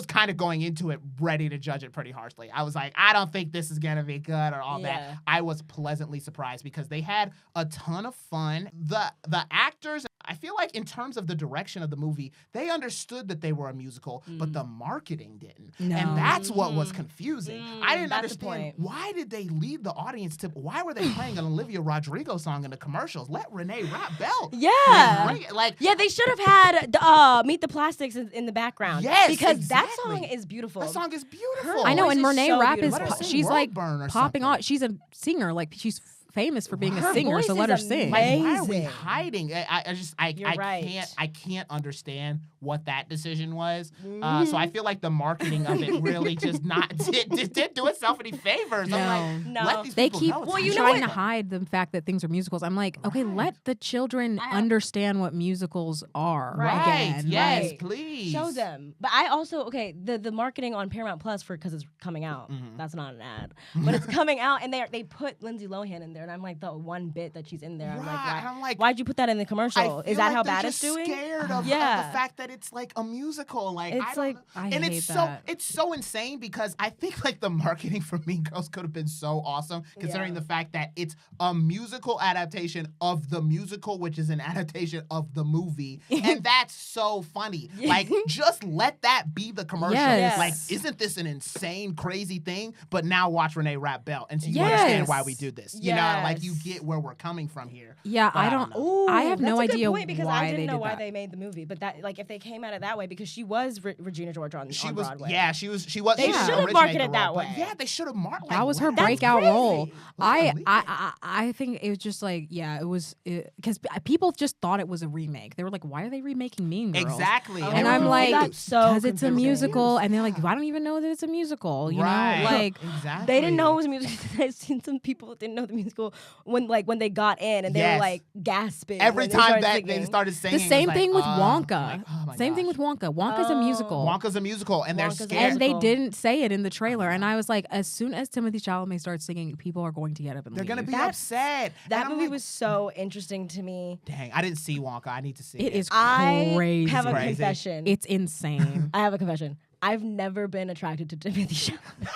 kind of going into it ready to judge it pretty harshly. I was like, I don't think this is going to be good or all that. I was pleasantly surprised because they had a ton of fun. The actors, I feel like in terms of the direction of the movie, they understood that they were a musical, but the marketing didn't. No. And that's what was confusing. I didn't that's the understand, point. why did they lead the audience to, why were they playing an Olivia Rodrigo song in the commercials? Let Renee rap belt. Yeah. Yeah, they should have had Meet the Plastics in the background. Yes, because that exactly. song is beautiful. That song is beautiful. I know, voice and is Renee so Rapp is beautiful. she's like World Burn or popping something. off. She's a singer, like she's famous for being Her a singer, voice so is let her sing. amazing. Like, why are we hiding? You're right. I can't understand what that decision was. So I feel like the marketing of it really just didn't do itself any favors. I'm like, No. let these They people keep know it's you know trying what? to hide the fact that things are musicals. I'm like, okay, let the children understand what musicals are right. again. Yes, Right. please Show them. But I also, the marketing on Paramount Plus because it's coming out. That's not an ad. But it's coming out, and they put Lindsay Lohan in there, and I'm like, the one bit that she's in there, I'm like, why'd you put that in the commercial? Is that how bad it's doing? Scared of the fact that it's like a musical. Like It's I and hate it's that. it's so insane because I think like the marketing for Mean Girls could have been so awesome considering the fact that it's a musical adaptation of the musical, which is an adaptation of the movie, and that's so funny. Like, just let that be the commercial. Yes. Like, isn't this an insane, crazy thing? But now watch Renee rap belt, and so you understand why we do this. You know, like you get where we're coming from here. Yeah, But I don't. Ooh, I have no that's a good idea point, because why I didn't they know did why that. they made the movie, but that, like, if they came at it that way, because she was Regina George on She on was, Broadway. yeah, she was. They she should didn't have originate marketed the it that role, but way. yeah, they should have marked. That was her That's breakout crazy. role. I believe I think it was just like, yeah, it was because people just thought it was a remake. They were like, why are they remaking Mean Girls? Exactly. And Oh, I'm like, that's so because it's a confusing. musical, and they're like, I don't even know that it's a musical. You Right. know, like exactly. They didn't know it was a musical. I've seen some people that didn't know the musical when they got in, and they were like gasping every when they time started that singing. they started singing. the same it's thing like, with Wonka. like, oh my Same thing gosh. with Wonka. Wonka's a musical. Wonka's a musical, and they're Wonka's a scared. And they musical. didn't say it in the trailer. And I was like, as soon as Timothée Chalamet starts singing, people are going to get up and They're leave. gonna be That- upset. That And I'm movie like, was so interesting to me. Dang, I didn't see Wonka. I need to see it. It is I crazy. have a Crazy. confession. It's insane. I have a confession. I've never been attracted to Timothée Chalamet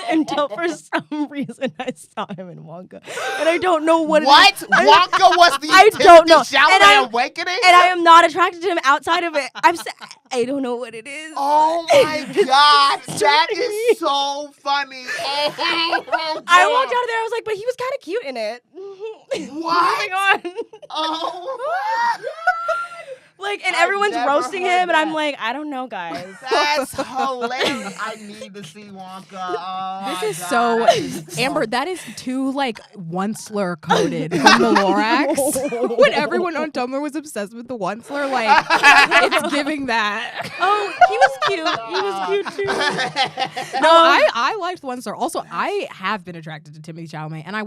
until for some reason I saw him in Wonka, and I don't know what. What? It is. Wonka was the I don't know. Chalamet awakening? And I am not attracted to him outside of it. I don't know what it is. Oh my God, that is so funny. Oh, I walked out of there. I was like, but he was kind of cute in it. What? Moving on. Oh, Like, and I've everyone's never roasting heard him, and I'm that. like, I don't know, guys. that's hilarious. I need to see Wonka. Oh, This is God, so that is Amber. That is too like Once-ler coded from the Lorax. When everyone on Tumblr was obsessed with the Once-ler, like it's giving that. Oh, he was cute. He was cute too. No, I liked Once-ler. Also, I have been attracted to Timothée Chalamet, and I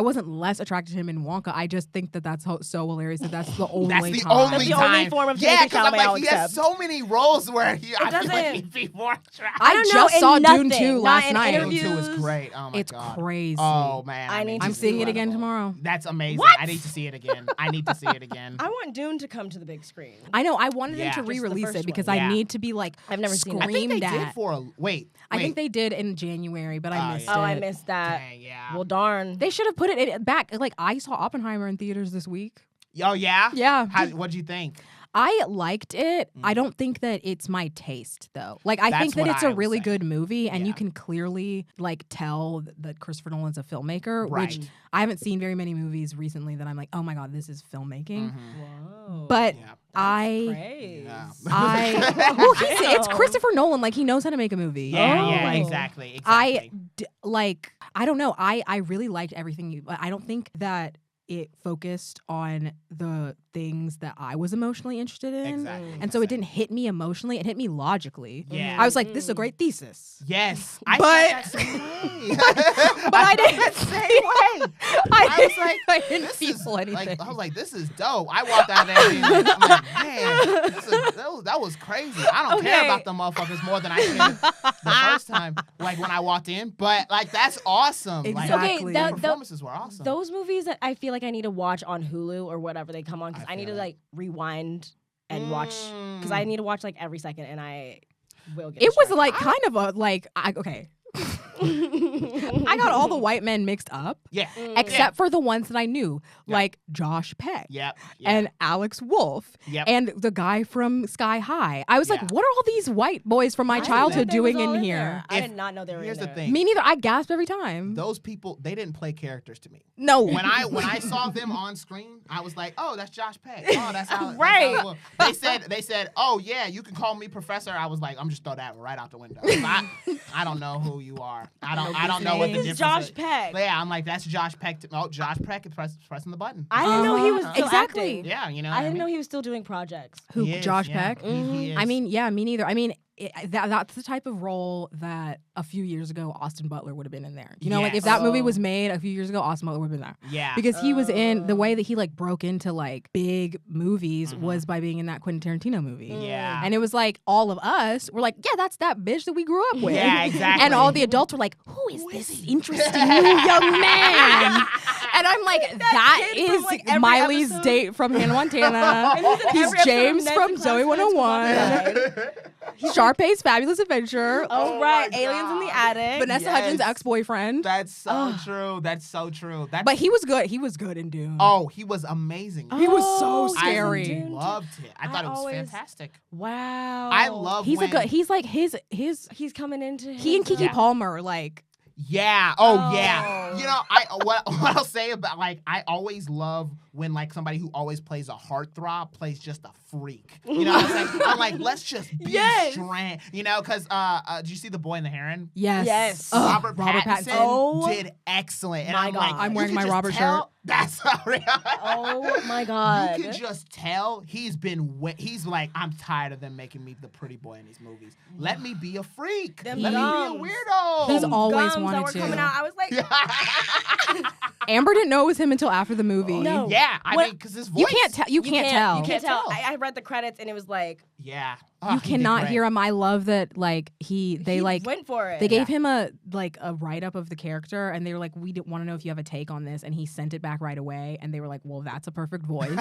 wasn't less attracted to him in Wonka. I just think that that's so hilarious that that's the only That's the time. only That's the time. only form of yeah, Timothée because I'm Chalamet like, I'll he has accept. so many roles where I feel like doesn't- he'd be more attractive. I don't just know, saw in Dune nothing, 2 not last in night. interviews. Dune 2 is great. Oh my It's God. crazy. Oh man, I need I'm to seeing see it again incredible. tomorrow. That's amazing. What? I need to see it again. I need to see it again. I want Dune to come to the big screen. I know. I wanted Yeah. them to Just the re-release first it because one. I Yeah. need to be like I've never seen it. I think they screamed did at. for a wait. I think they did in January, but I missed yeah. Oh, I it. missed that. Dang, yeah. Well, darn. They should have put it back. Like I saw Oppenheimer in theaters this week. Oh yeah. Yeah. What'd you think? I liked it. I don't think that it's my taste though. Like I That's think that what it's I a was really saying. good movie and you Yeah. can clearly like tell that Christopher Nolan's a filmmaker, Right. which I haven't seen very many movies recently that I'm like, "Oh my god, this is filmmaking." Whoa. But Yeah. Praise. Yeah. well, it's Damn. Christopher Nolan. Like he knows how to make a movie. Yeah, Oh. exactly. I don't know. I really liked everything. I don't think that it focused on the things that I was emotionally interested in. Exactly. And so it didn't hit me emotionally, it hit me logically. Yeah. I was like, this is a great thesis. Yes. But- I felt that same way. But I didn't that same way. I was like, I didn't this is, feel anything. like, I was like, this is dope. I walked out there and I'm like, man, that was crazy. I don't care about them motherfuckers more than I did the first time, like when I walked in. But like, that's awesome. Exactly. Like, the performances were awesome. Those movies that I feel like I need to watch on Hulu or whatever they come on, because I need to like rewind and watch, because I need to watch like every second, and I will get It was distracted. like kind of a like okay. I got all the white men mixed up, Yeah. except for the ones that I knew, like Josh Peck Yep. and Alex Wolff Yep. and the guy from Sky High. I was like, Yeah. what are all these white boys from my I didn't childhood know they was doing all in there. here? I did not know they were Here's in the there. thing. Me neither. I gasp every time. Those people, they didn't play characters to me. No. When I saw them on screen, I was like, oh, that's Josh Peck. Oh, that's how. Right. That's how they said, oh yeah, you can call me Professor. I was like, I'm just throw that right out the window. I don't know who you are. I don't know what the It's difference Josh is. Peck. But yeah, I'm like, that's Josh Peck. Josh Peck is pressing the button. I didn't know he was still Exactly. acting. Yeah, you know. I didn't know he was still doing projects. Who, He is, Josh yeah. Peck? He is. I mean, yeah, me neither. I mean, that's the type of role that a few years ago Austin Butler would have been in there. You know, like if Yes. that movie was made a few years ago, Austin Butler would have been there. yeah. Because he was in the way that he like broke into like big movies was by being in that Quentin Tarantino movie. Yeah. And it was like all of us were like, yeah, that's that bitch that we grew up with. Yeah, exactly. And all the adults were like, who is this interesting new young man? And I'm like, that kid from, is like, every Miley's episode. date from Hannah Montana. He's every episode James of from Nancy Zoe Classics 101. Sharpay's Fabulous Adventure. Oh, Oh right. my Aliens in the God. attic. Vanessa Yes. Hudgens' ex-boyfriend. That's so true. That's so true. That's, But he was good. He was good in Dune. oh, he was amazing. He was so Oh, scary. he's in I Dune. loved it. I thought it was always- fantastic. Wow. I love He's when, a good. He's like his. He's coming into He and his Keke own. Palmer like. Yeah. Oh, yeah. Oh. You know, what I'll say about like I always love when like somebody who always plays a heartthrob plays just a freak. You know what I'm saying? I'm like, let's just be Yes. strong. You know, because did you see The Boy and the Heron? Yes. Yes. Ugh, Robert Pattinson Oh, did excellent. And my I'm God. like, I'm you wearing can my just Robert tell- shirt. That's real. Oh my God. You can just tell he's like, I'm tired of them making me the pretty boy in these movies. Let me be a freak. Them Let gums. me be a weirdo. He's Them always gums wanted that were to. coming out. I was like, Amber didn't know it was him until after the movie. No. Yeah, I What- mean, because his voice. You can't tell. You can't tell. You can't tell. tell. I read the credits and it was like Yeah. You Oh, he did cannot great. hear him. I love that. Like they he like went for it. they gave him a write up of the character, and they were like, we didn't want to know if you have a take on this, and he sent it back right away, and they were like, well, that's a perfect voice.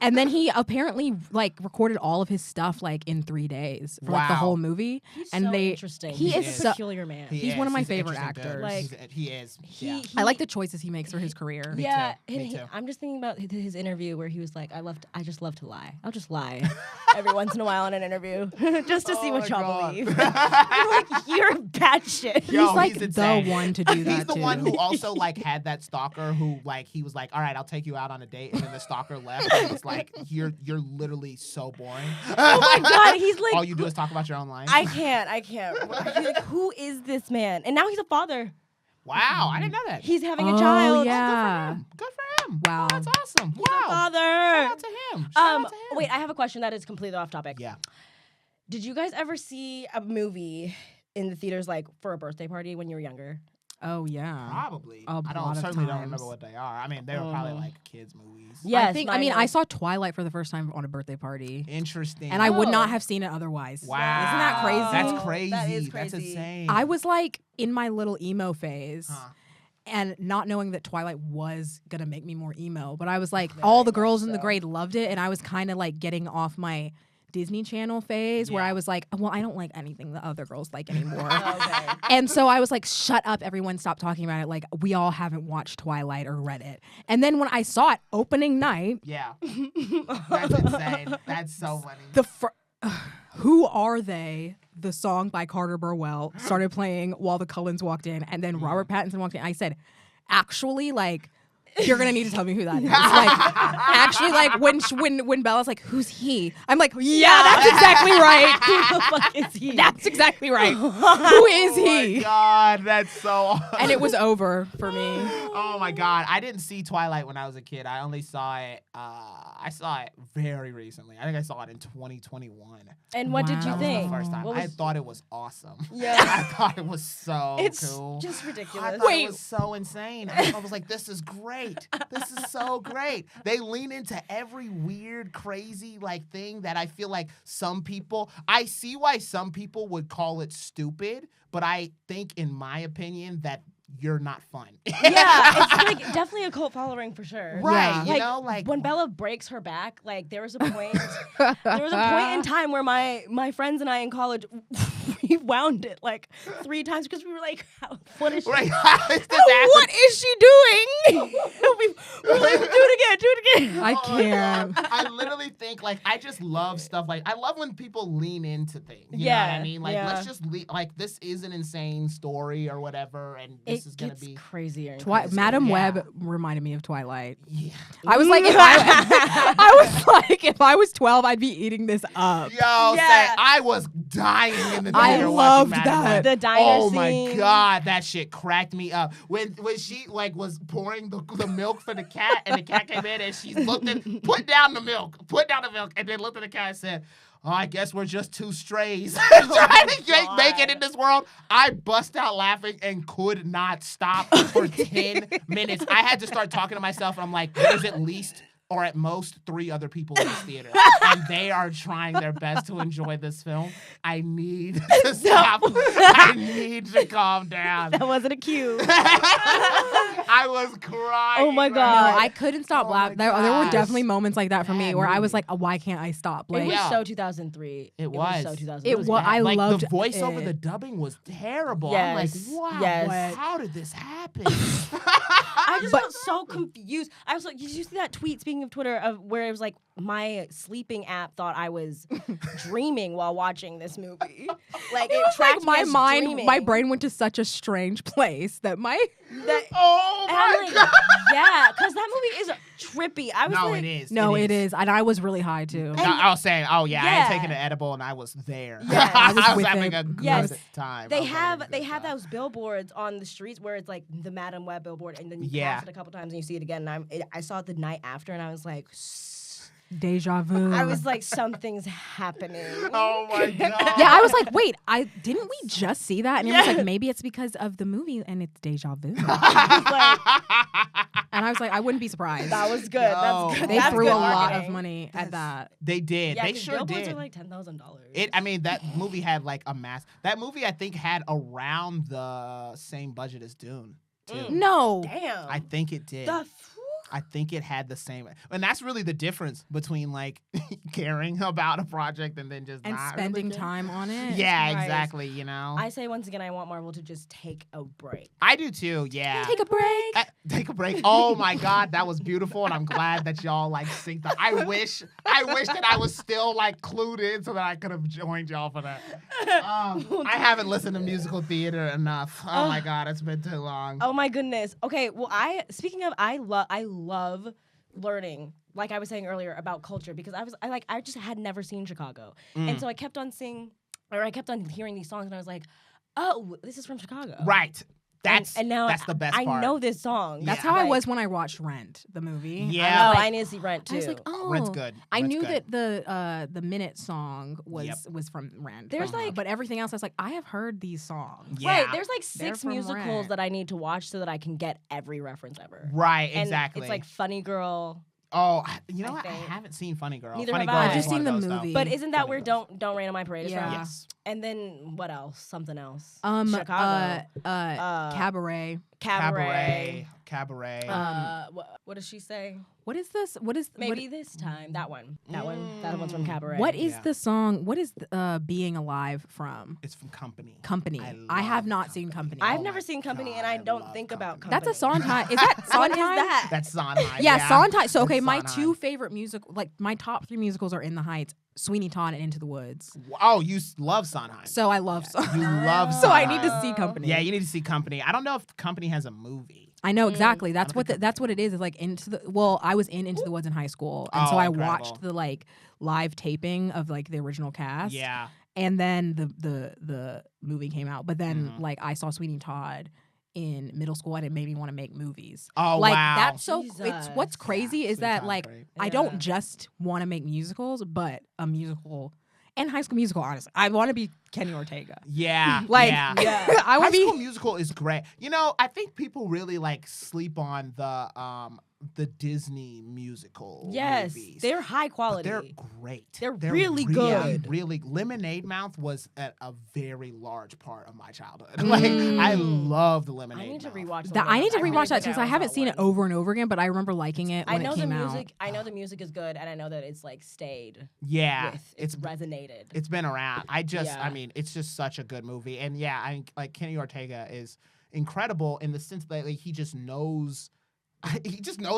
And then he apparently like recorded all of his stuff like in 3 days for like the Wow. whole movie. He's and so they- interesting. he He's is a so- peculiar man. He's one of my He's an favorite interesting dude. actors. Like, He is. he, Yeah. I like the choices he makes for his career. Me yeah, too. and Me too. I'm just thinking about his interview where he was like, I just love to lie. I'll just lie every once in a while in an interview just to see Oh what my y'all God. believe. I'm like, you're bad shit. Yo, He's like he's the insane. one to do that He's the too. one who also like had that stalker who like he was like, all right, I'll take you out on a date, and then the stalker left and was like, you're literally so boring. Oh my God, he's like, all you do is talk about your own life. I can't. He's like, who is this man? And now he's a father. Wow, I didn't know that. He's having a Oh, child. yeah. Good for him. Wow. Oh, that's awesome. He's a Wow. father. Shout out to him. Shout out to him. Wait, I have a question that is completely off topic. Yeah. Did you guys ever see a movie in the theaters like for a birthday party when you were younger? Oh yeah. Probably. A I lot of certainly don't times. remember what they are. I mean, they were probably like kids' movies. Yes, I mine I was. saw Twilight for the first time on a birthday party. Interesting. And I would Oh. not have seen it otherwise. Wow. Isn't that crazy? That's crazy. That is That's crazy. insane. I was like in my little emo phase. Huh. And not knowing that Twilight was gonna make me more emo, but I was like, all the girls in the grade loved it, and I was kind of like getting off my Disney Channel phase where Yeah. I was like, well, I don't like anything the other girls like anymore. Okay. And so I was like, shut up, everyone, stop talking about it. Like, we all haven't watched Twilight or read it. And then when I saw it opening night, Yeah. That's insane. That's so funny. Who Are They? The song by Carter Burwell started playing while the Cullens walked in, and then Robert Pattinson walked in. I said, actually, like, You're gonna need to tell me who that is. Like, actually, like when Bella's like, "Who's he?" I'm like, "Yeah, that's exactly right. Who the fuck is he? That's exactly right. Who is Oh my he?" God, that's so awesome. And it was over for me. Oh my God, I didn't see Twilight when I was a kid. I only saw it. I saw it very recently. I think I saw it in 2021. And what did you Wow. That think? was the first time. What I was- thought it was awesome. Yeah. I thought it was so It's cool. just I ridiculous. thought it was so insane. I was like, this is great. This is so great. They lean into every weird, crazy like thing that I feel like some people, I see why some people would call it stupid, but I think in my opinion that you're not fun. Yeah, it's like definitely a cult following for sure. Right, Yeah. you know, like when Bella breaks her back, like there was a point in time where my friends and I in college we wound it like 3 times because we were like, what is she right. What is she doing? we were like, do it again. I can't. I literally think like I just love stuff like I love when people lean into things. You know Yeah, what I mean? Like yeah. let's just like this is an insane story or whatever, and this is gonna gets be crazier. And Twi- crazier. Madam Yeah. Web reminded me of Twilight. yeah. I was like, if I was 12, I'd be eating this up. Yo, Yeah. say I was dying in the I theater loved watching Madam that. Web. The diner Oh scene. my God, that shit cracked me up. When she like was pouring the milk for the cat, and the cat came in and she looked at put down the milk, and then looked at the cat and said, "Oh, I guess we're just 2 strays trying to make it in this world." I bust out laughing and could not stop for 10 minutes. I had to start talking to myself, and I'm like, there's at least or at most 3 other people in this theater, and they are trying their best to enjoy this film. I need to stop. I need to calm down. That wasn't a cue. I was crying. Oh my man. God. No, I couldn't stop Oh my laughing. There were gosh. definitely moments like that for me Bad where I was movie. like, why can't I stop? It Like, was Yeah. so 2003. It was. so 2003. It was- I like loved the voiceover, it. the dubbing was terrible. Yes, I'm like, wow, yes. how did this happen? I just felt so confused. I was like, did you see that tweet, speaking of Twitter, of where it was like, my sleeping app thought I was dreaming while watching this movie. Like, it like tracked my me as mind, dreaming. my brain went to such a strange place that my That, Oh and I'm my like, God. yeah, because that movie is trippy. I was No, like, it is. no, it is, and I was really high too. No, I was saying, oh yeah, I Yeah. had taken an edible and I was there. Yes. I was was with having it. a good Yes. time. They I was having a have good time. those billboards on the streets where it's like the Madam Web billboard, and then you Yeah. pass it a couple times and you see it again. And I saw it the night after, and I was like, Deja vu. I was like, something's happening. Oh my God. yeah, I was like, wait, didn't we just see that? And it was like, maybe it's because of the movie and it's deja vu. And I was like, I wouldn't be surprised. That was good. Yo. That's good. They That's threw good a lot marketing. of money at that. They did. Yeah, They 'cause sure billboards did. are like $10,000. I mean, that movie had like a mass. That movie, I think, had around the same budget as Dune, too. No. Damn. I think it did. I think it had the same, and that's really the difference between like caring about a project and then just And not spending really caring. time on it. Yeah, Right. exactly. You know, I say once again, I want Marvel to just take a break. I do too. Yeah, Take a break. Take a break. Oh my God, that was beautiful, and I'm glad that y'all like synced up. I wish that I was still like clued in so that I could have joined y'all for that. I haven't listened to musical theater enough. Oh my God, it's been too long. Oh my goodness. Okay, well, speaking of, I love learning, like I was saying earlier, about culture, because I just had never seen Chicago, and so I kept on hearing these songs, and I was like, oh, this is from Chicago, Right. That's and now that's the best I part. know this song. That's Yeah. how I Like, was when I watched Rent, the movie. Yeah. Oh, I I need to see Rent too. was like, oh, Rent's good. I Rent's knew good. that the minute song was Yep. was from Rent. There's but- like- but everything else, I was like, I have heard these songs. Yeah. Right, there's like They're 6 from musicals Rent. that I need to watch so that I can get every reference ever. Right, And exactly. it's like Funny Girl. oh, you know I what? I think. haven't seen Funny Girl. Neither Funny have Girl I. is I've just one seen of the those, though. movie. But isn't that Funny where Girls. Don't Rain on My Parade is Yeah. from? Yes. And then what else? Something else. Chicago. Chicago. Cabaret. Cabaret. Cabaret. What does she say? What is this? What is Maybe this time. That one. That one's from Cabaret. What is Yeah. the song? What is Being Alive from? It's from Company. Company. I have not seen Company. I've Oh never my seen Company, God, and I I don't love think about Company. Company. That's a Sondheim. Is that What Sondheim? is that? That's Sondheim. Yeah, Sondheim. So okay, That's my Sondheim. 2 favorite musical, like my top 3 musicals, are In the Heights, Sweeney Todd, and Into the Woods. Oh, you love Sondheim. So I love Sondheim. You love So I Sondheim. need to see Company. Yeah, you need to see Company. I don't know if Company has a movie. I know exactly. I That's don't think that's what it is. It's like I was in Into the Woods in high school, and so Oh, I incredible. watched the like live taping of like the original cast. Yeah. And then the movie came out, but then Mhm. like I saw Sweeney Todd in middle school, and it made me want to make movies. Oh, like wow. that's so. It's what's Jesus. crazy is Sweeney that Todd's like great. I Yeah. don't just want to make musicals, but a musical and High School Musical. Honestly, I want to be Kenny Ortega. Yeah. Like yeah. Yeah. I High want to School be. Musical is great. You know, I think people really like sleep on the Disney musical Yes, movies. they're high But quality. they're great. They're really good. Really, Lemonade Mouth was a very large part of my childhood. Like I loved Lemonade. I need to Mouth. rewatch I need to really rewatch that think since I I was haven't that seen it one. over and over again, but I remember liking it I when know it the came music. out. I know the music is good, and I know that it's like stayed Yeah, with. It's resonated. it's been around. I Yeah. mean, it's just such a good movie. And yeah, I like Kenny Ortega is incredible in the sense that like, he just knows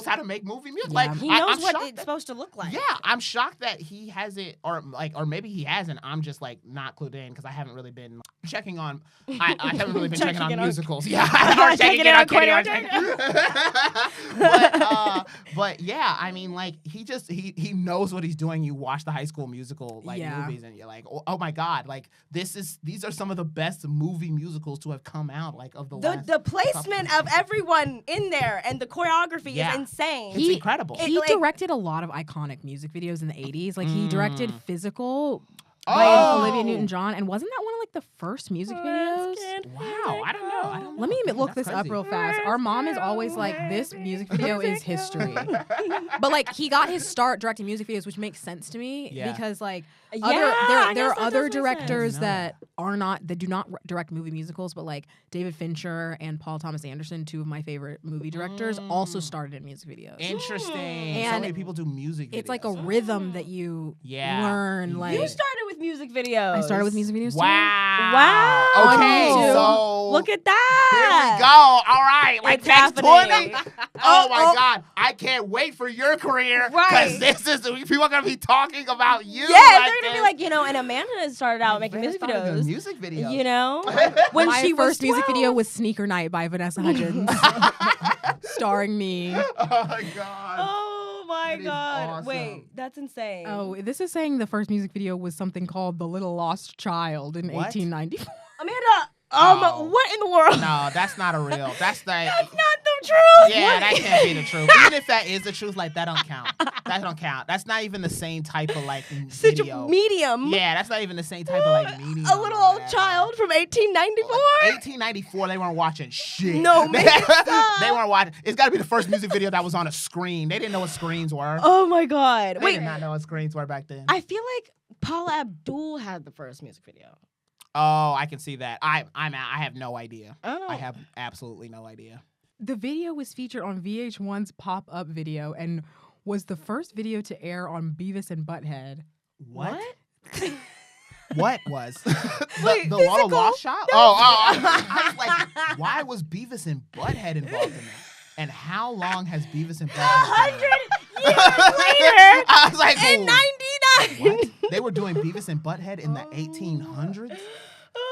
how to make movie music. Yeah. Like He I'm knows what shocked it's that- supposed to look like. Yeah, I'm shocked that he hasn't, or maybe he hasn't. I'm just like not clued in because I haven't really been checking on. I haven't really been checking on musicals. Yeah, or checking in on Kenny Ortega. But yeah, I mean, like he knows what he's doing. You watch the High School Musical like Yeah. movies, and you're like, oh my god, like these are some of the best movie musicals to have come out like of the last. The placement of everyone in there and the choreography Yeah. is insane. It's incredible. He like- directed a lot of iconic music videos in the 80s. Like he directed Physical Oh! by Olivia Newton-John, and wasn't that one of like the first music videos? Wow, I don't know. Let me look That's this up crazy. real fast. Our mom is always like, this music video is history. But like he got his start directing music videos, which makes sense to me Yeah. because like Yeah, there I are guess that other does make sense. directors I didn't know that do not direct movie musicals, but like David Fincher and Paul Thomas Anderson, two of my favorite movie directors, also started in music videos. Interesting. so And many people do music videos. It's like a rhythm that you Yeah. learn. Like You started with music videos. I started with music videos too. Wow. Wow. Okay, On YouTube. so Look at that. here we go. All right. Like It's next happening. 20. Oh my God. I can't wait for your career. Right. Because people are going to be talking about you. Yeah, like they're gonna be this. like, and Amanda has started out making Vanessa music started doing videos. Music videos. You know, when My she first was music 12. video was Sneaker Night by Vanessa Hudgens, starring me. Oh my God. Oh my That is God! awesome. Wait, that's insane. Oh, this is saying the first music video was something called The Little Lost Child in What? 1894. Amanda. Oh. What in the world? No, that's not a real. That's the. That's not the truth. Yeah, that can't be the truth. Even if that is the truth, like that don't count. That don't count. That's not even the same type of like Such video. a medium. Yeah, that's not even the same type of like medium. A little or old whatever. child from 1894. 1894, they weren't watching shit. No, make it stop. They weren't watching. It's got to be the first music video that was on a screen. They didn't know what screens were. Oh my God! They Wait, did not know what screens were back then. I feel like Paula Abdul had the first music video. Oh, I can see that. I have no idea. I don't know. I have absolutely no idea. The video was featured on VH1's Pop-Up Video and was the first video to air on Beavis and Butthead. What? What was Wait, the Little physical? Lost Child? I was like, why was Beavis and Butthead involved in that? And how long has Beavis and Butthead? 100 years later, I was like, in "Ooh, 99. what? They were doing Beavis and Butthead in the 1800s.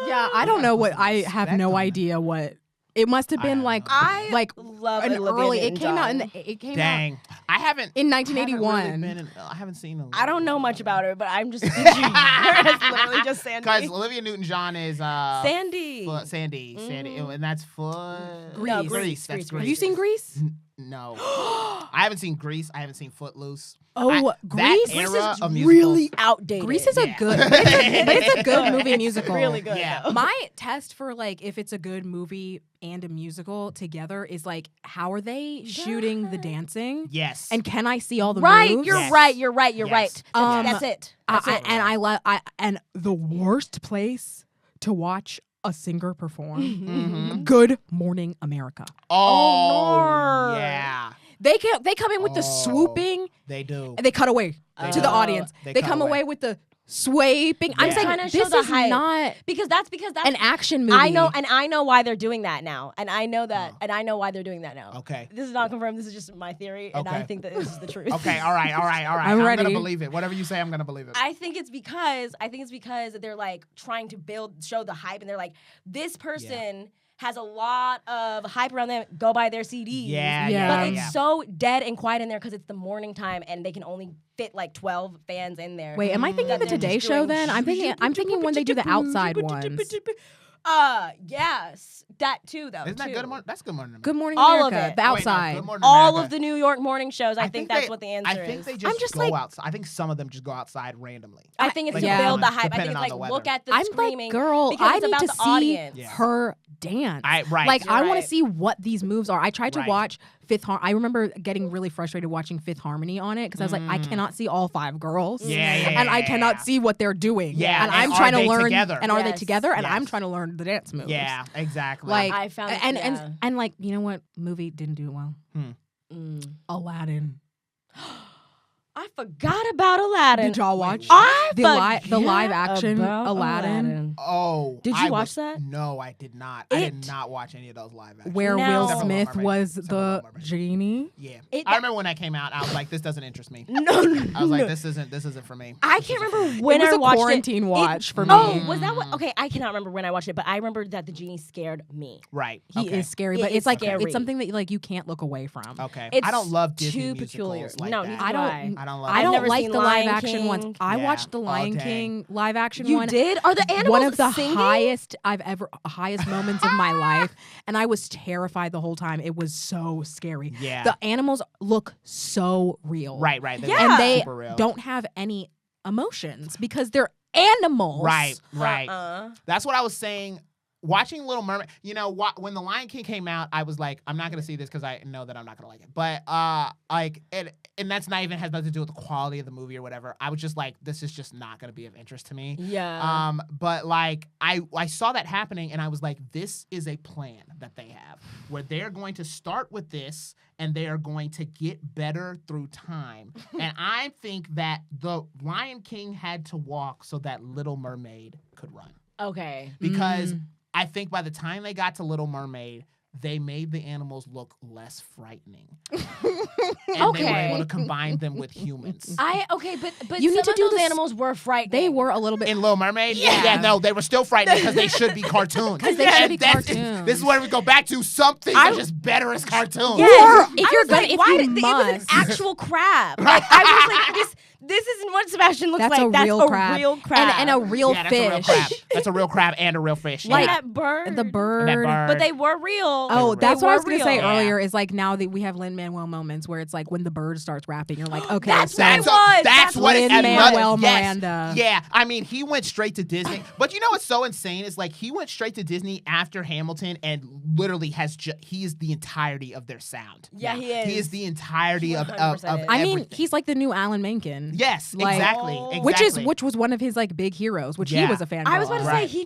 Yeah, I don't know what. I have Respect no on that. idea what. It must have I been have like no idea. like love an Olivia early. It came out in Newton-John. it came out Dang, I haven't. in I haven't 1981. I haven't seen. I don't know much about her, but I'm just thinking it's literally just Sandy. Because Olivia Newton-John is Sandy. Sandy, and that's Foot. Grease. No, Grease. That's Grease. Grease. Have you seen Grease? No, I haven't seen Grease. I haven't seen Footloose. Oh, that Grease. era of musicals. really outdated. Grease is a Yeah. good, but it's a good movie musical. Really good. Yeah. though. My test for like if it's a good movie and a musical together is like how are they shooting the dancing? Yes. And can I see all the Right, moves? you're Yes. right. You're right. You're Yes. right. Um, That's it. That's it. And I love and the worst place to watch a singer perform. Mhm. Good Morning America. Oh, Lord. yeah, They come in with the Oh. swooping they do. and they cut away to the Oh. audience. They They cut come away. away with the swiping. I'm Yeah. saying Kinda show this the is hype. not because that's an action movie. I know why they're doing that now, and I know that, Oh. and I know why they're doing that now. Okay. This is not confirmed. This is just my theory, and I Okay. think that this is the truth. Okay. All right. I'm I'm ready. gonna believe it. Whatever you say, I'm gonna believe it. I think it's because they're like trying to show the hype, and they're like, this person has a lot of hype around them. Go buy their CDs. Yeah. But it's so dead and quiet in there because it's the morning time and they can only fit like 12 fans in there. Wait, am I thinking the Today Show then? I'm thinking when they do the outside ones. Yes, that too though. Isn't that too. Good Morning? That's Good Morning. Good Morning All of America. it. The outside. Good Morning All America. of the New York morning shows. I think that's they- what the answer is. I think they I'm just, just go like- outside. I think some of them just go outside randomly. I think it's Like, to yeah. build the hype. I think depending it's on like the weather. look at the I'm screaming. like, girl, because I it's need about to the see audience. Yeah. her dance. Right. Like, I want Right. to see what these moves are. I tried to Right. watch Fifth Harmony. I remember getting really frustrated watching Fifth Harmony on it because I was like, I cannot see all 5 girls. Yeah, And I cannot see what they're doing. Yeah, And and I'm are trying to they learn. together? And are they Yes. together? And Yes. I'm trying to learn the dance moves. Yeah, exactly. Like, I found and like, you know what movie didn't do well? Aladdin. I forgot about Aladdin. Did y'all watch I the live action about Aladdin? oh, Did you watch that? No, I did not. I did not watch any of those live action. Where No. Will Except for Smith Little Mermaid. was Except for the Little Mermaid. genie. Yeah, It- I remember when that came out. I was like, this doesn't interest me. No, I was like, this isn't for me. I can't remember when it was I a watched quarantine it. watch for me. Oh, was that what? Okay, I cannot remember when I watched it, but I remember that the genie scared me. Right. He okay. is scary, It but is it's like scary. it's something that like you can't look away from. Okay. It's I don't love Disney too musicals peculiar. like No, that. neither I do don't. I don't love. I I've don't never like seen the Lion live action ones. King. I Yeah. watched the Lion dang. King live action You one. did? Are the animals One of the singing? highest moments of my life, and I was terrified the whole time. It was so scary. Yeah. The animals look so real. Right. Yeah. look And they super real. don't have any emotions because they're animals. Right. Uh-uh. That's what I was saying. Watching Little Mermaid, you know, when The Lion King came out, I was like, I'm not gonna see this because I know that I'm not gonna like it. But and that's not even has nothing to do with the quality of the movie or whatever. I was just like, this is just not gonna be of interest to me. Yeah. But like I saw that happening and I was like, this is a plan that they have where they're going to start with this and they are going to get better through time. And I think that the Lion King had to walk so that Little Mermaid could run. Okay. Because I think by the time they got to Little Mermaid, they made the animals look less frightening. And they were Okay. able to combine them with humans. But You some need to of do those this- animals were frightening. They were a little bit. In Little Mermaid? Yeah. No, they were still frightening because they should be cartoons. 'Cause they should And be that's- cartoons. This is where we go back to some things are just better as cartoons. Yes. Or if I you're was gonna- like, if why you did, it was an must. actual crab. Like I was like, this isn't what Sebastian looks That's like. a That's real a crab. real crab. And a real Yeah, that's fish. a real crab. That's a real crab and a real fish. like yeah. that bird. The bird. That bird. But they were real. Oh, They that's what I was were going to say real. earlier is like now that we have Lin-Manuel moments where it's like when the bird starts rapping, you're like, okay, That's so what it was. That's what it Lin-Manuel yes. Miranda. Yeah, I mean, he went straight to Disney. But you know what's so insane is like he went straight to Disney after Hamilton and literally he is the entirety of their sound. Yeah, now. he is. He is the entirety of 100% is. I mean, everything. he's like the new Alan Menken. Yes, like- exactly. Oh. Exactly. Which was one of his like big heroes, which he Yeah. was a fan I was about to of. say Right. he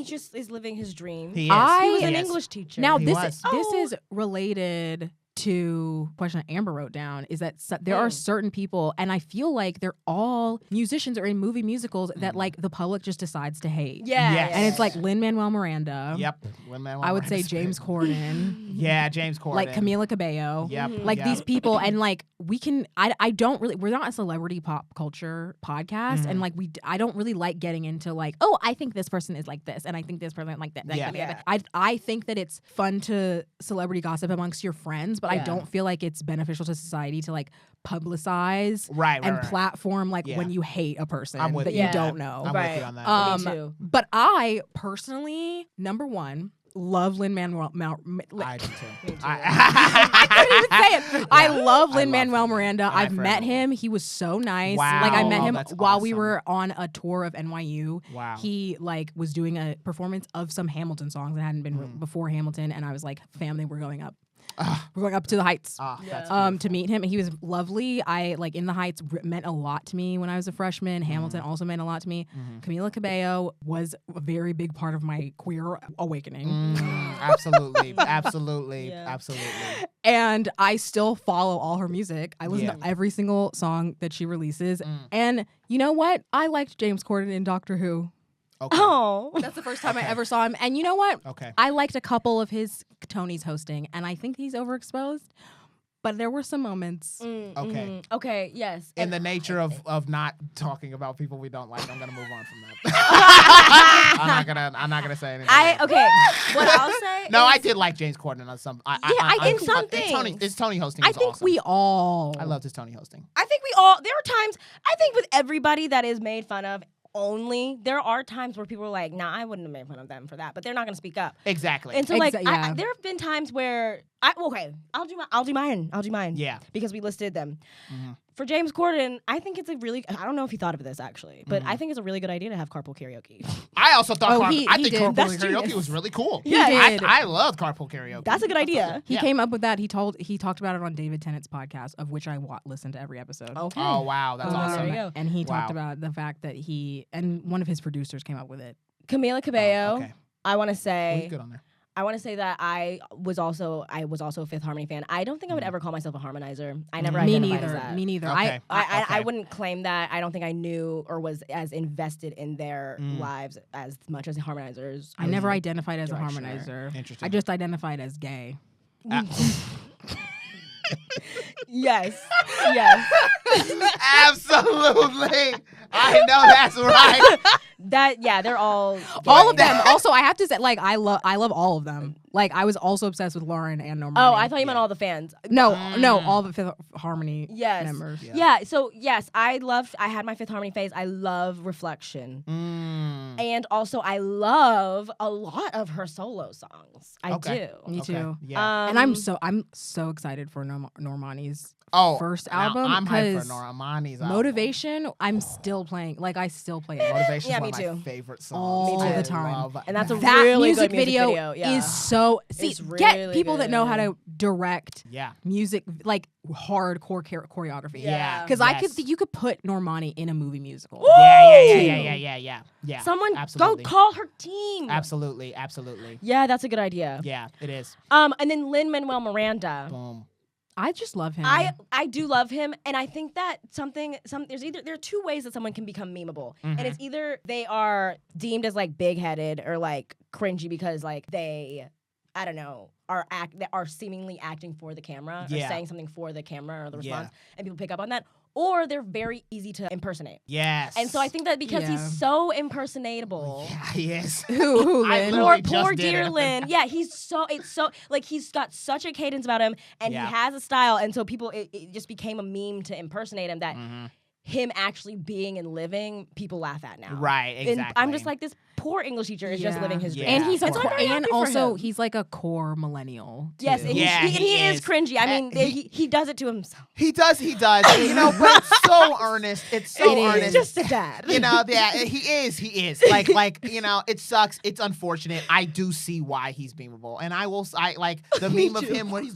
just is living his dream. He is. He was I- an Yes. English teacher. Now He this was. is related to a question that Amber wrote down is that there are certain people, and I feel like they're all musicians or in movie musicals that like the public just decides to hate. yeah, Yes. And it's like Lin-Manuel Miranda. Yep. Lin-Manuel I would say Miranda's James great. Corden. Yeah, James Corden. Like Camila Cabello. Yep. Like yep. these people, and like we can, I don't really, we're not a celebrity pop culture podcast, and like I don't really like getting into like, oh, I think this person is like this, and I think this person is like that. Yeah. I think that it's fun to celebrity gossip amongst your friends, but I Yeah. don't feel like it's beneficial to society to like publicize Right, and right. platform like Yeah. when you hate a person I'm with that you. you Yeah. don't know. I'm with Right. you on that. Me too. But I personally, number one, love Lin-Manuel. I do too. Me too. I couldn't even say it. I love I Lin-Manuel love him. Miranda. And I I've met forever will. him. He was so nice. Wow. Like I met him That's while we awesome. were on a tour of NYU. Wow. He like was doing a performance of some Hamilton songs that hadn't been before Hamilton, and I was like, family, we're going up. We're going up to the Heights. That's To meet him. He was lovely. I like In the Heights meant a lot to me when I was a freshman. Hamilton also meant a lot to me. Camila Cabello was a very big part of my queer awakening. absolutely, absolutely, Yeah. absolutely. And I still follow all her music. I listen Yeah. to every single song that she releases. And you know what? I liked James Corden in Doctor Who. Okay. Oh. That's the first time Okay. I ever saw him. And you know what? Okay. I liked a couple of his Tonys hosting, and I think he's overexposed. But there were some moments. Okay. Okay, yes. In the nature of not talking about people we don't like, I'm gonna move on from that. I'm not not gonna say anything. What I'll say. No, is, I did like James Corden on some. in some things. His Tony hosting. I Was think awesome. we all. I loved his Tony hosting. I think we all. There are times. I think with everybody that is made fun of. Only there are times where people are like, "Nah, I wouldn't have made fun of them for that," but they're not gonna speak up. Exactly. And so, like, yeah. there have been times where I'll do mine. Yeah. Because we listed them. Mm-hmm. For James Corden, I think it's a really. I don't know if he thought of this actually, but I think it's a really good idea to have carpool karaoke. I also thought Oh, he I think did. carpool That's karaoke genius. was really cool. Yeah, he did. I loved carpool karaoke. That's a good idea. He Yeah. came up with that. He talked about it on David Tennant's podcast, of which I listened to every episode. Okay. Oh wow, that's Oh, awesome. there you go. And he Wow. talked about the fact that one of his producers came up with it. Camila Cabello. Okay. I want to Well, say. you're good on there. I want to say that I was also a Fifth Harmony fan. I don't think I would ever call myself a harmonizer. I never Me identified as neither. that. Me neither. Okay. I Okay. wouldn't claim that. I don't think I knew or was as invested in their lives as much as harmonizers. I never identified as a Directioner. harmonizer. Interesting. I just identified as gay. Yes. Absolutely. I know that's right. They're all All of them. Also, I have to say, like, I love all of them. Like, I was also obsessed with Lauren and Normani. Oh, I thought you meant all the fans. No, all the Fifth Harmony Yes. members. Yeah. So yes, I had my Fifth Harmony phase. I love Reflection. And also I love a lot of her solo songs. I Okay. do. Me too. Yeah. And I'm so excited for Normani's first now album. I'm hyped for because Normani's album. Motivation, I'm still playing. Like, I still play it. Motivation Yeah, is me one of my too. favorite songs. All Me too. the I time. love And that's a That really music good music video yeah. is so. See, It's get really people that know how good. to direct Yeah. music, like hardcore choreography. Yeah. Because Yes. you could put Normani in a movie musical. Yeah. Someone Absolutely. go call her team. Absolutely. Yeah, that's a good idea. Yeah, it is. And then Lin-Manuel Miranda. Boom. I just love him. I do love him, and I think that there are two ways that someone can become memeable, and it's either they are deemed as like big-headed or like cringy because like they, I don't know, are seemingly acting for the camera or Yeah. saying something for the camera or the response, Yeah. and people pick up on that, or they're very easy to impersonate. Yes. And so I think that because Yeah. he's so impersonatable. Yeah, he is. who I Lin? literally Poor just did dear it. Lin. Yeah, it's so like he's got such a cadence about him, and Yeah. he has a style, and so people it just became a meme to impersonate him that him actually being and living, people laugh at now. Right, And exactly. I'm just like, this poor English teacher is just Yeah. living his dream. Yeah. And he's And so I'm very happy for also him. he's like a core millennial. Yes, too. and Yeah, he is is. cringy. I mean, And he does it to himself. He does. You know, but it's so earnest. It's so It is. earnest. He's just a dad. You know, yeah, he is. Like, you know, it sucks. It's unfortunate. I do see why he's memeable. And I like the meme of him where he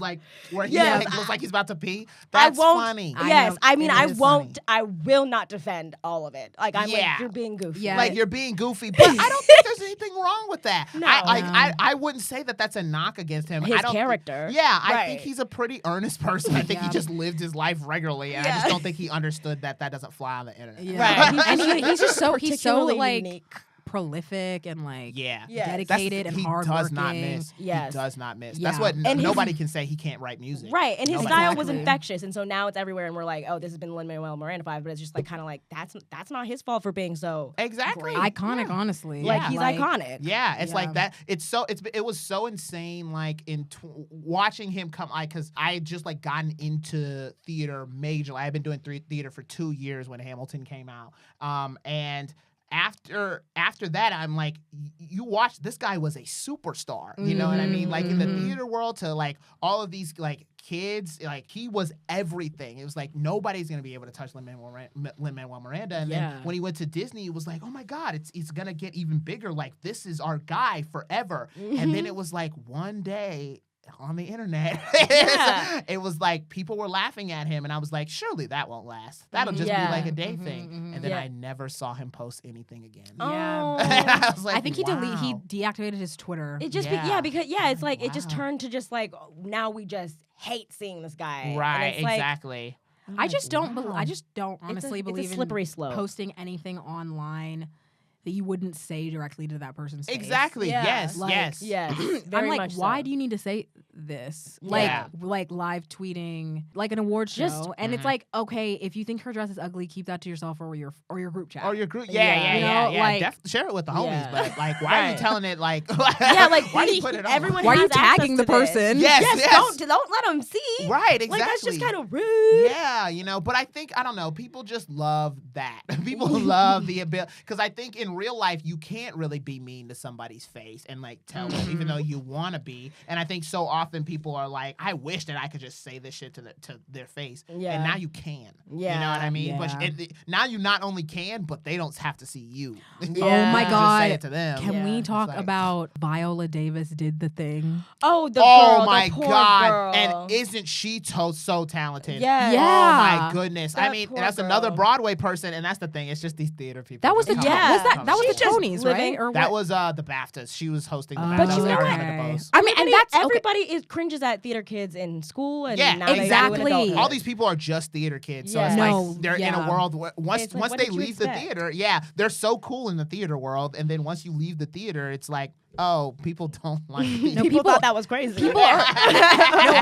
Yes. looks like he's about to pee. That's I won't, funny. Yes, know, I mean, it I is won't. funny. I will not defend all of it. Like I'm Yeah. like, you're being goofy. Yeah. Like, you're being goofy, but I don't think there's anything wrong with that. No. I wouldn't say that that's a knock against him. His I don't character. Yeah, I Right. think he's a pretty earnest person. I think he Yeah. just lived his life regularly, and I just Yeah. don't think he understood that doesn't fly on the internet. Yeah. Right. And he's just so Particularly like unique. prolific and like Yeah. Yes. dedicated and he hardworking. does not miss. Yes. He does not miss. Yeah. That's what And his- nobody can say he can't write music. Right, and his Nobody. style was Exactly. infectious, and so now it's everywhere, and we're like, oh, this has been Lin-Manuel Miranda 5, but it's just like kind of like that's not his fault for being so Exactly. Iconic, honestly. like Yeah. he's iconic. Yeah, it's like Yeah. that. It was so insane. Like watching him come, because I had just like gotten into theater majorly. I had been doing theater for 2 years when Hamilton came out, and after that, I'm like, you watch, this guy was a superstar. You know what I mean? Like in the theater world, to like all of these like kids, like he was everything. It was like nobody's gonna be able to touch Lin-Manuel Miranda. And Yeah. then when he went to Disney, it was like, oh my God, it's gonna get even bigger. Like this is our guy forever. And then it was like one day on the internet, Yeah. it was like people were laughing at him, and I was like, surely that won't last. That'll just Yeah. be like a day thing. And then Yeah. I never saw him post anything again. Yeah. Oh. I was like, I think he wow. deactivated his Twitter. It just Yeah. because it's like it just Wow. turned to just like now we just hate seeing this guy. And Right, it's like, exactly. I just don't. wow. I just don't honestly it's a believe slippery in slope. posting anything online that you wouldn't say directly to that person's face. Exactly. Yeah. Yes. Like, yes. Yes, I'm very like, much why so. do you need to say this, Yeah. like live tweeting like an award show, Just- and it's like, okay, if you think her dress is ugly, keep that to yourself or your group chat. Or your group, Yeah. You know, like- share it with the homies. Yeah. But like, why are you Right. telling it like? Yeah, like why do you put it on? everyone. Why are you has access tagging the to this. person? Yes. Don't let them see. Right, exactly. Like that's just kind of rude. Yeah, but I think, I don't know, people just love that. People love the ability, because I think in real life, you can't really be mean to somebody's face and like tell them, even though you want to be. And I think so often people are like, I wish that I could just say this shit to their face. Yeah. And now you can. Yeah. You know what I mean? Yeah. But now you not only can, but they don't have to see you. Yeah. Oh my Just God. say it to them. Can Yeah. we It's talk like- about Viola Davis did the thing? Oh, the Oh girl, my the poor God. girl. And isn't she so talented? Yes. Yeah. Oh my goodness. I That mean, poor that's another girl. Broadway person, and that's the thing. It's just these theater people. That was the come Yeah. up- was that come that was up the She's just Tonys, living- right? Or That what? was the BAFTAs. She was hosting the BAFTAs. But you know what? I mean, and that's okay. everybody cringes at theater kids in school, and Yeah, now they do in exactly. adulthood. All these people are just theater kids, so Yeah. it's No, like they're in yeah. a world where once It's like, once what they did you leave the expect? theater, yeah, they're so cool in the theater world, and then once you leave the theater, it's like, oh, people don't like me. No, people people- thought that was crazy. People are. No,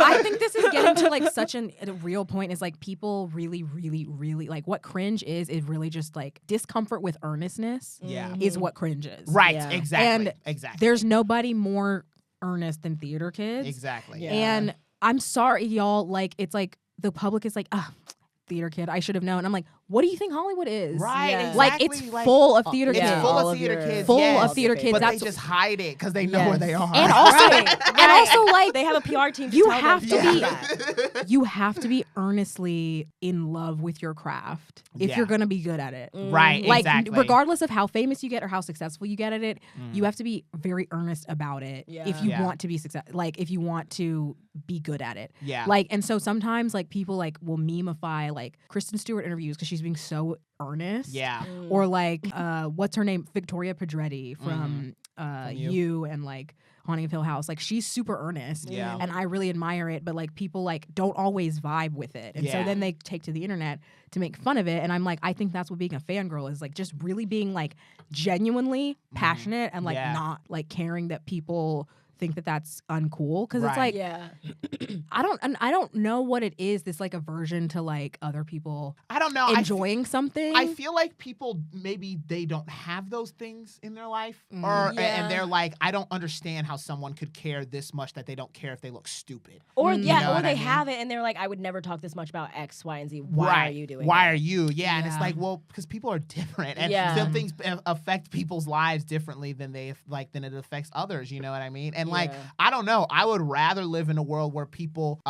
I think this is getting to like such a real point. Is like people really, really, really like what cringe is really just like discomfort with earnestness. Yeah. Is what cringe is. Right, Yeah. exactly, And exactly. There's nobody more earnest than theater kids. Exactly. Yeah. And I'm sorry, y'all. Like it's like the public is like, theater kid. I should have known. I'm like, what do you think Hollywood is? Right, Yeah. Like exactly. it's full of theater It's kids. full all of of theater your- kids. Full yes, of theater kids. But That's they just hide it because they know Yes. where they are. and also, Right. and also like they have a PR team. To you tell have them to be- that. you have to be earnestly in love with your craft if Yeah. you're gonna be good at it. Right, Like exactly. regardless of how famous you get or how successful you get at it, you have to be very earnest about it Yeah. if you Yeah. want to be like if you want to be good at it. Yeah. Like and so sometimes like people like will memeify like Kristen Stewart interviews because she's being so earnest. Yeah. Or like what's her name? Victoria Pedretti from You. You and like Haunting of Hill House. Like she's super earnest. Yeah. And I really admire it, but like people like don't always vibe with it. And so Yeah. then they take to the internet to make fun of it. And I'm like, I think that's what being a fangirl is, like just really being like genuinely passionate and like Yeah. not like caring that people think that that's uncool. Cause it's Right. like Yeah. I don't know what it is, this like aversion to like other people I don't know. enjoying something. I feel like people maybe they don't have those things in their life, Yeah. and they're like, I don't understand how someone could care this much that they don't care if they look stupid. Or You yeah, know or what they I mean? have it and they're like, I would never talk this much about X, Y, and Z. Why right. are you doing Why it? are you? Yeah, and it's Yeah. like, well, because people are different, and Yeah. some things affect people's lives differently than than it affects others. You know what I mean? And like, Yeah. I don't know. I would rather live in a world where people,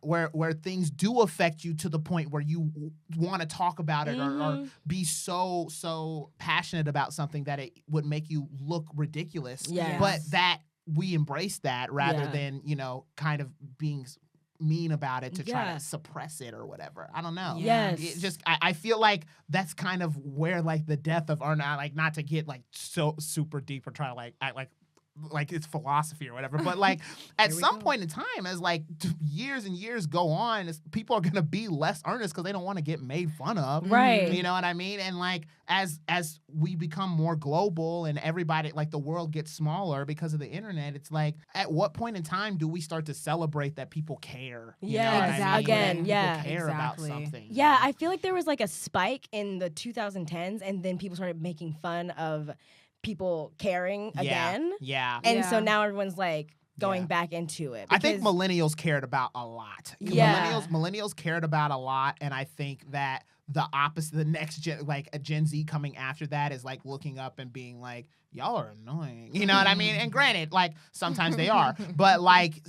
where things do affect you to the point where you want to talk about it or be so passionate about something that it would make you look ridiculous. Yes. But that we embrace that rather Yeah. than, kind of being mean about it to try Yeah. to suppress it or whatever. I don't know. Yes. It just I feel like that's kind of where like the death of, or not to get like so super deep or try to like act like it's philosophy or whatever, but like at Here we some go. point in time, as like years and years go on, people are gonna be less earnest because they don't want to get made fun of, Right. You know what I mean? And like as we become more global and everybody, like the world gets smaller because of the internet, it's like at what point in time do we start to celebrate that people care? You know Yes, what I mean? exactly. That Again, people yeah. care about Exactly. something. Yeah, I feel like there was like a spike in the 2010s, and then people started making fun of people caring again. Yeah. And so Yeah. now everyone's like going Yeah. back into it. I think because- millennials cared about a lot. Yeah. Millennials cared about a lot, and I think that the opposite, the next gen, like a Gen Z coming after that, is like looking up and being like, "Y'all are annoying," you know what I mean? And granted, like sometimes they are, but like.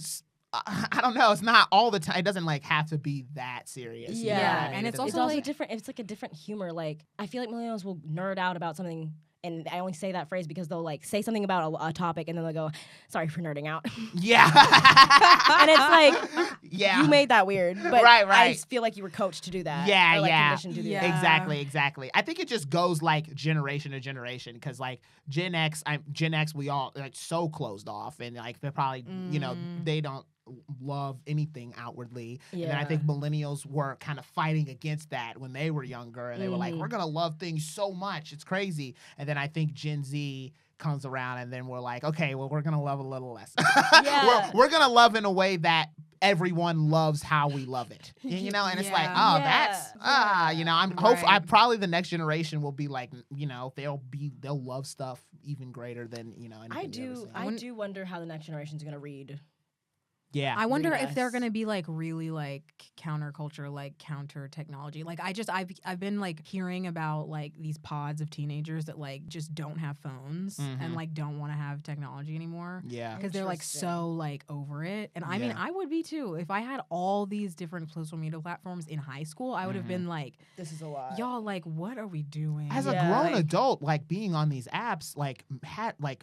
I don't know. It's not all the time. It doesn't like have to be that serious. you know Yeah. what I mean? And It it's doesn't- It's also also like- different. It's like a different humor. Like I feel like millennials will nerd out about something, and I only say that phrase because they'll like say something about a topic, and then they'll go, "Sorry for nerding out," yeah. and it's like, yeah. you made that weird, but Right, I right. feel like you were coached to do that. Yeah, or, like, yeah. conditioned to do Yeah. that. Exactly. I think it just goes like generation to generation because like Gen X, we all like so closed off and like they're probably they don't love anything outwardly. And then I Yeah. think millennials were kind of fighting against that when they were younger and they were like, Mhm. we're gonna love things so much, it's crazy. And then I think Gen Z comes around, and then we're like, okay, well, we're gonna love a little less. Yeah. we're gonna love in a way that everyone loves how we love it, you know. And it's like, oh, that's you know, I'm hopefully probably the next generation will be like, you know, they'll love stuff even greater than, you know. I do wonder how the next generation's gonna read. Yeah, I wonder if they're gonna be like really like counterculture, like counter technology. Like I've been like hearing about like these pods of teenagers that like just don't have phones and like don't want to have technology anymore. Yeah, because they're like so like over it. And I mean, I would be too if I had all these different social media platforms in high school. I would have been like, this is a lot, y'all. Like, what are we doing? As a grown adult, like being on these apps, like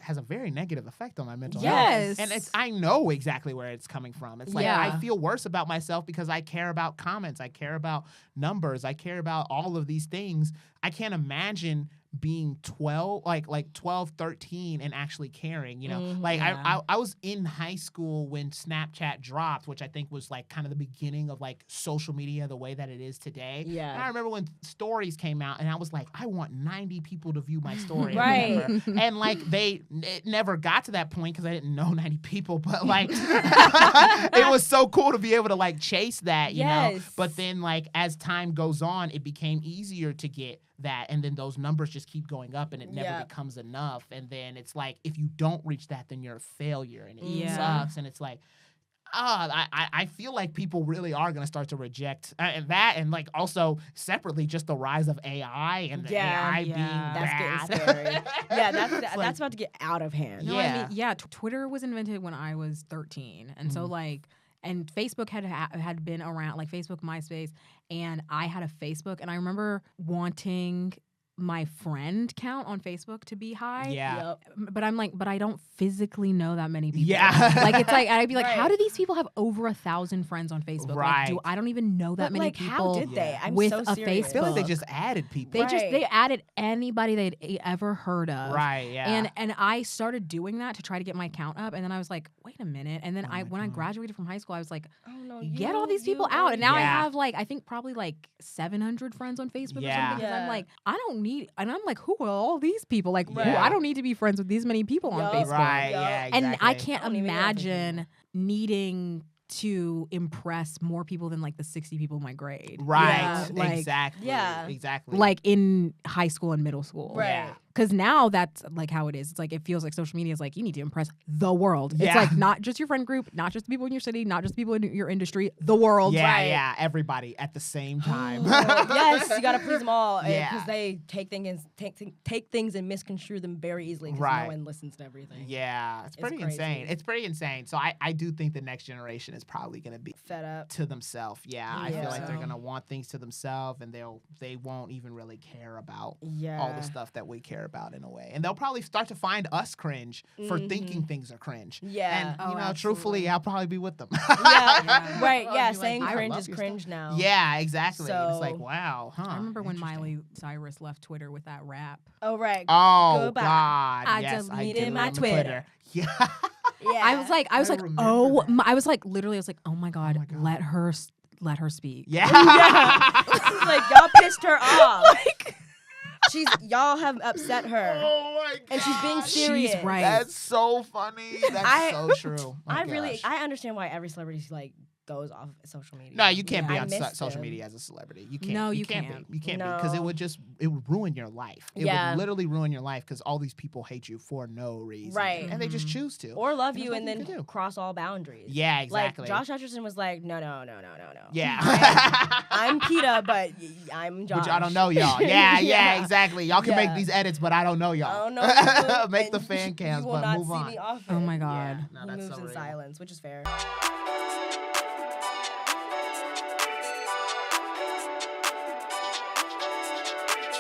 has a very negative effect on my mental health. And I know exactly where it's coming from. It's like I feel worse about myself because I care about comments, I care about numbers, I care about all of these things. I can't imagine being 12, like 12, 13 and actually caring, you know. I was in high school when Snapchat dropped, which I think was like kind of the beginning of like social media the way that it is today. Yeah. And I remember when stories came out and I was like, I want 90 people to view my story. Right. And like it never got to that point because I didn't know 90 people, but like it was so cool to be able to like chase that, you know. But then like as time goes on, it became easier to get that, and then those numbers just keep going up and it never becomes enough, and then it's like if you don't reach that then you're a failure and it sucks, and it's like I feel like people really are going to start to reject that, and like also separately just the rise of AI and the AI being bad. Getting scary. That's about to get out of hand. No, I mean, Twitter was invented when I was 13, and so like. And Facebook had been around, like Facebook, MySpace, and I had a Facebook, and I remember wanting my friend count on Facebook to be high. Yeah. But I'm like, but I don't physically know that many people. Yeah. Like it's like I'd be like, how do these people have over 1,000 friends on Facebook? Right. Like, I don't even know that many people. How did they? I'm with so a serious. Facebook. I feel like they just added people. They added anybody they'd ever heard of. Right. Yeah. And I started doing that to try to get my count up, and then I was like, wait a minute. And then when I graduated from high school, I was like, get all these people out. And now I have like I think probably like 700 friends on Facebook or something. Because I'm like, I don't need, and I'm like, who are all these people? Like, I don't need to be friends with these many people on Facebook. Right. Yeah. Exactly. And I can't imagine needing to impress more people than like the 60 people in my grade. Right. Like, exactly. Yeah. Exactly. Like in high school and middle school. Right. Yeah. Because now that's like how it is. It's like it feels like social media is like you need to impress the world. Yeah. It's like not just your friend group, not just the people in your city, not just people in your industry, the world. Yeah, right? yeah, everybody at the same time. Yes, you gotta please them all. Yeah. Because they take things and misconstrue them very easily because no one listens to everything. Yeah, it's pretty insane. It's pretty insane. So I do think the next generation is probably gonna be fed up to themselves. Yeah, I feel like they're gonna want things to themselves, and they won't even really care about all the stuff that we care about in a way. And they'll probably start to find us cringe for thinking things are cringe. Yeah. And, you know, truthfully, I'll probably be with them. Right. Yeah. Saying like, cringe is cringe now. Yeah, exactly. So, it's like, wow. Huh. I remember when Miley Cyrus left Twitter with that rap. Oh, right. Oh, Goodbye. God. I yes, deleted my Twitter. Yeah. Yeah. I was like, I was like, literally, I was like, oh my God. Let her speak. Yeah. Like, y'all pissed her off. Y'all have upset her. Oh my God. And she's being serious. She's right. That's so funny. That's so true. I understand why every celebrity like goes off social media. No, you can't be I on missed social them. media as a celebrity. You can't. No, you can't be. You can't be because it would ruin your life. It would literally ruin your life because all these people hate you for no reason. Right. And they just choose to. Or love you and then cross all boundaries. Yeah, exactly. Like Josh Hutcherson was like, no. Yeah. I'm PETA, but I'm Josh. Which I don't know y'all. Yeah, exactly. Y'all can make these edits, but I don't know y'all. I don't know you. Make the fan cams, but move on. Me often. Oh my God. Yeah, no, that's he moves so in real. silence, which is fair.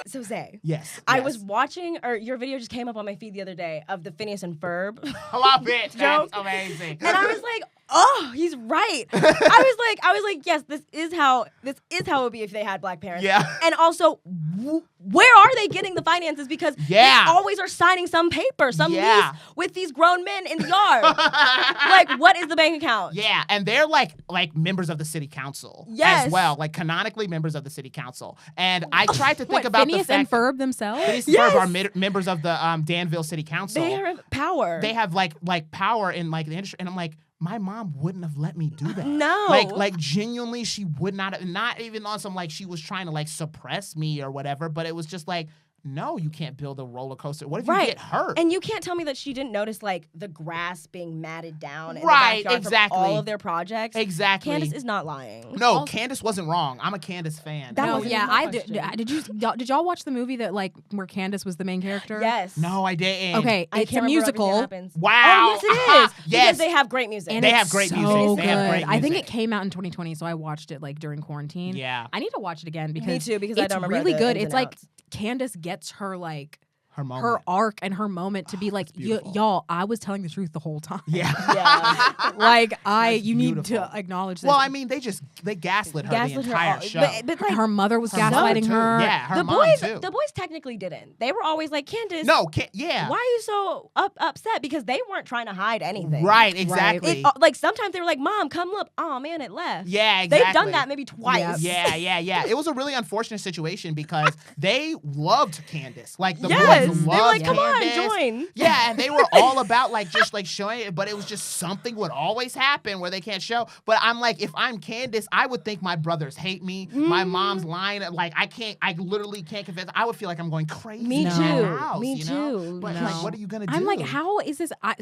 So Zay, I was watching, or your video just came up on my feed the other day of the Phineas and Ferb. I love it. Joke. That's amazing. And I was like, oh, he's right. I was like, yes, this is how it would be if they had black parents. Yeah. And also, where are they getting the finances? Because they always are signing some paper, some lease with these grown men in the yard. Like, what is the bank account? Yeah, and they're like members of the city council as well, like canonically members of the city council. And I tried to think about Phineas the fact and Ferb themselves. Phineas and Ferb are members of the Danville City Council. They have power. They have like power in like the industry, and I'm like, my mom wouldn't have let me do that. No. Like genuinely, she would not even on some like she was trying to like suppress me or whatever, but it was just like, no, you can't build a roller coaster. What if you get hurt? And you can't tell me that she didn't notice like the grass being matted down in the Right, backyard exactly. from all of their projects. Exactly. Candace is not lying. No, Candace wasn't wrong. I'm a Candace fan. That No, wasn't yeah, even my I did. question. Did y'all watch the movie that like where Candace was the main character? Yes. No, I didn't. Okay, I it's can't a remember everything that musical. happens. Wow. Oh, yes, it is. Yes. Because they have great music. And They it's have great so music. They good. have great I think music. it came out in 2020, so I watched it like during quarantine. Yeah. I need to watch it again because Me too, because I it's don't remember really the good. ins It's and like outs. Candace gets her like Her moment. her arc and her moment to be like, beautiful. y'all, I was telling the truth the whole time. Yeah. Yeah. Like That's you need beautiful. to acknowledge this. Well, I mean, they gaslit her the Gaslit her entire all- show. But like, her mother was Her mother, gaslighting too. her. Yeah, her the mom boys, too. the boys technically didn't. They were always like, Candace, No, yeah. why are you so upset? Because they weren't trying to hide anything. Right, exactly. Like sometimes they were like, Mom, come look. Oh man, it left. Yeah, exactly. They've done that maybe twice. Yeah. It was a really unfortunate situation because they loved Candace. Like the Yes. boys They were loved like, come on, Candace. join. Yeah, and they were all about like just like showing it, but it was just something would always happen where they can't show. But I'm like, if I'm Candace, I would think my brothers hate me. My mom's lying. Like I literally can't convince. I would feel like I'm going crazy. Me in too. that house, Me you know? too. But No. like, what are you gonna do? I'm like, how is this? I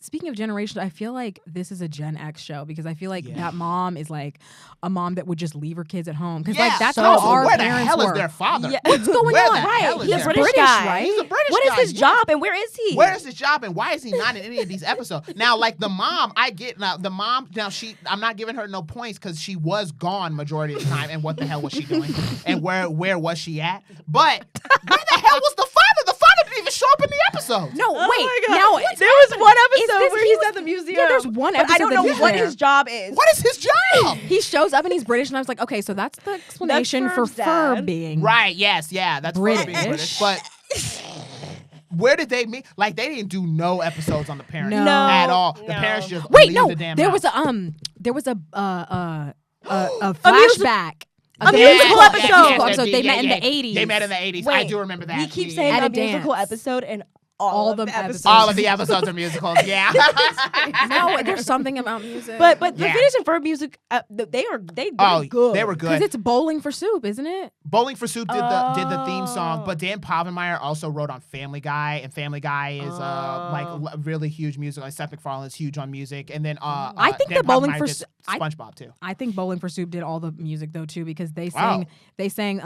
speaking of generations, I feel like this is a Gen X show because I feel like that mom is like a mom that would just leave her kids at home because like that's how so our where the parents hell were. is their father? Yeah. What's going Where on? the hell is He's their British father? guy. He's a British What is guy, his yes. job and where is he? Where is his job and why is he not in any of these episodes? Now, like the mom, I get now. The mom, now I'm not giving her no points because she was gone majority of the time. And what the hell was she doing? And where was she at? But where the hell was the father? The father didn't even show up in the episode. No, Oh wait. my God. Now there was one Is episode this- where he he's was- at the museum. yeah, there's one but I episode don't that know he's what there. his job is. What is his job? he shows up and he's British, and I was like, okay, so that's the explanation for Ferb's dad. Ferb being Right? Yes. Yeah. That's British. Being British. British. But where did they meet? Like they didn't do no episodes on the parents No. at all. The No. parents just Wait, leave no, the damn there house. was a music- flashback. A musical episode. So they met in the 80s. They met in the 80s. I Wait, do remember that. We keep Yeah. saying At a a musical dance. episode and all of the episodes. All of the episodes are musicals. Yeah. No, there's something about music. But the Yeah. Phineas and Ferb music, they were good. They were because good. it's Bowling for Soup, isn't it? Bowling for Soup did the theme song, but Dan Povenmire also wrote on Family Guy, and Family Guy is like a really huge music. Like Seth MacFarlane's huge on music, and then I think Dan the Bowling Povenmire for did Soup- SpongeBob too. I think Bowling for Soup did all the music though too because they Wow. sang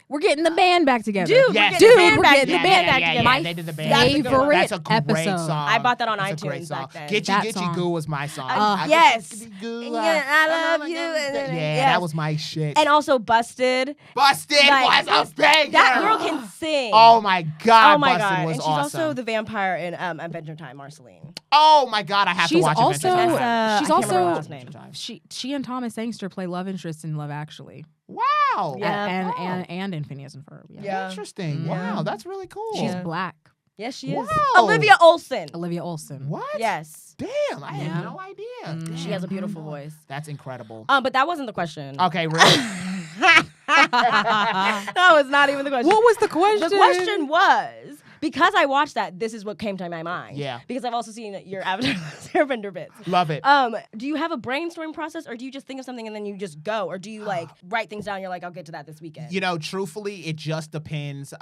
we're getting the band back together. Dude, Yes. we're Dude, getting the we're band getting back the band back together. together. My they did the band. That's a good one. That's a great episode. song. I bought that on That's a great iTunes song. back then. Gitchy That Gitchy song. Goo was my song. Yes. Gitchy Goo, Yeah, I love you. Yeah, Yes. that was my shit. And also Busted. Busted Like, was a banger. That girl can sing. Oh my god, Oh my Busted god. was And she's awesome. also the vampire in Adventure Time, Marceline. Oh my god, I have to She's watch also Adventure Time. she's I can't remember her also last name. she and Thomas Sangster play love interests in Love Actually. Wow. Yeah. And in Phineas and Ferb. Yeah. Yeah. Interesting. Yeah. Wow, that's really cool. She's Yeah. black. Yes, she is. Wow. Olivia Olson. Olivia Olson. What? Yes. Damn, I Yeah. had no idea. Mm. She has a beautiful voice. That's incredible. But that wasn't the question. Okay, really? That was not even the question. What was the question? The question was, because I watched that, this is what came to my mind. Yeah. Because I've also seen your Airbender bits. Love it. Do you have a brainstorming process, or do you just think of something and then you just go, or do you like write things down? And you're like, I'll get to that this weekend. You know, truthfully, it just depends.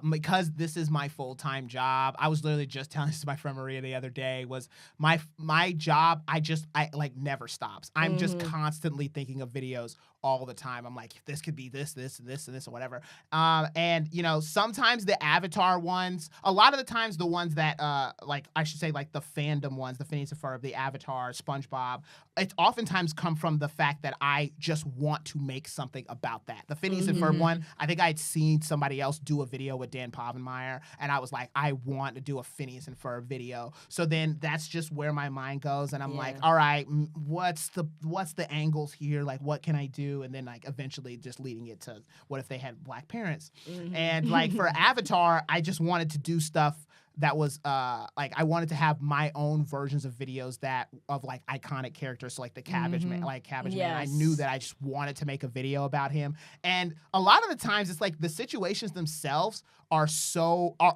Because this is my full-time job. I was literally just telling this to my friend Maria the other day. Was my job? I like never stops. I'm just constantly thinking of videos all the time. I'm like, this could be this, this, and this, and this, or whatever. And you know, sometimes the Avatar ones, a lot of the times the ones that, like I should say, like the fandom ones, the Phineas and Ferb, the Avatar, SpongeBob, it oftentimes come from the fact that I just want to make something about that. The Phineas and Ferb one, I think I had seen somebody else do a video with Dan Povenmire, and I was like, I want to do a Phineas and Ferb video. So then that's just where my mind goes, and I'm like, all right, what's the angles here? Like, what can I do? And then like eventually just leading it to what if they had black parents? And like for Avatar, I just wanted to do stuff that was like I wanted to have my own versions of videos that of like iconic characters, so like the Cabbage Man, like Cabbage Man. I knew that I just wanted to make a video about him, and a lot of the times it's like the situations themselves are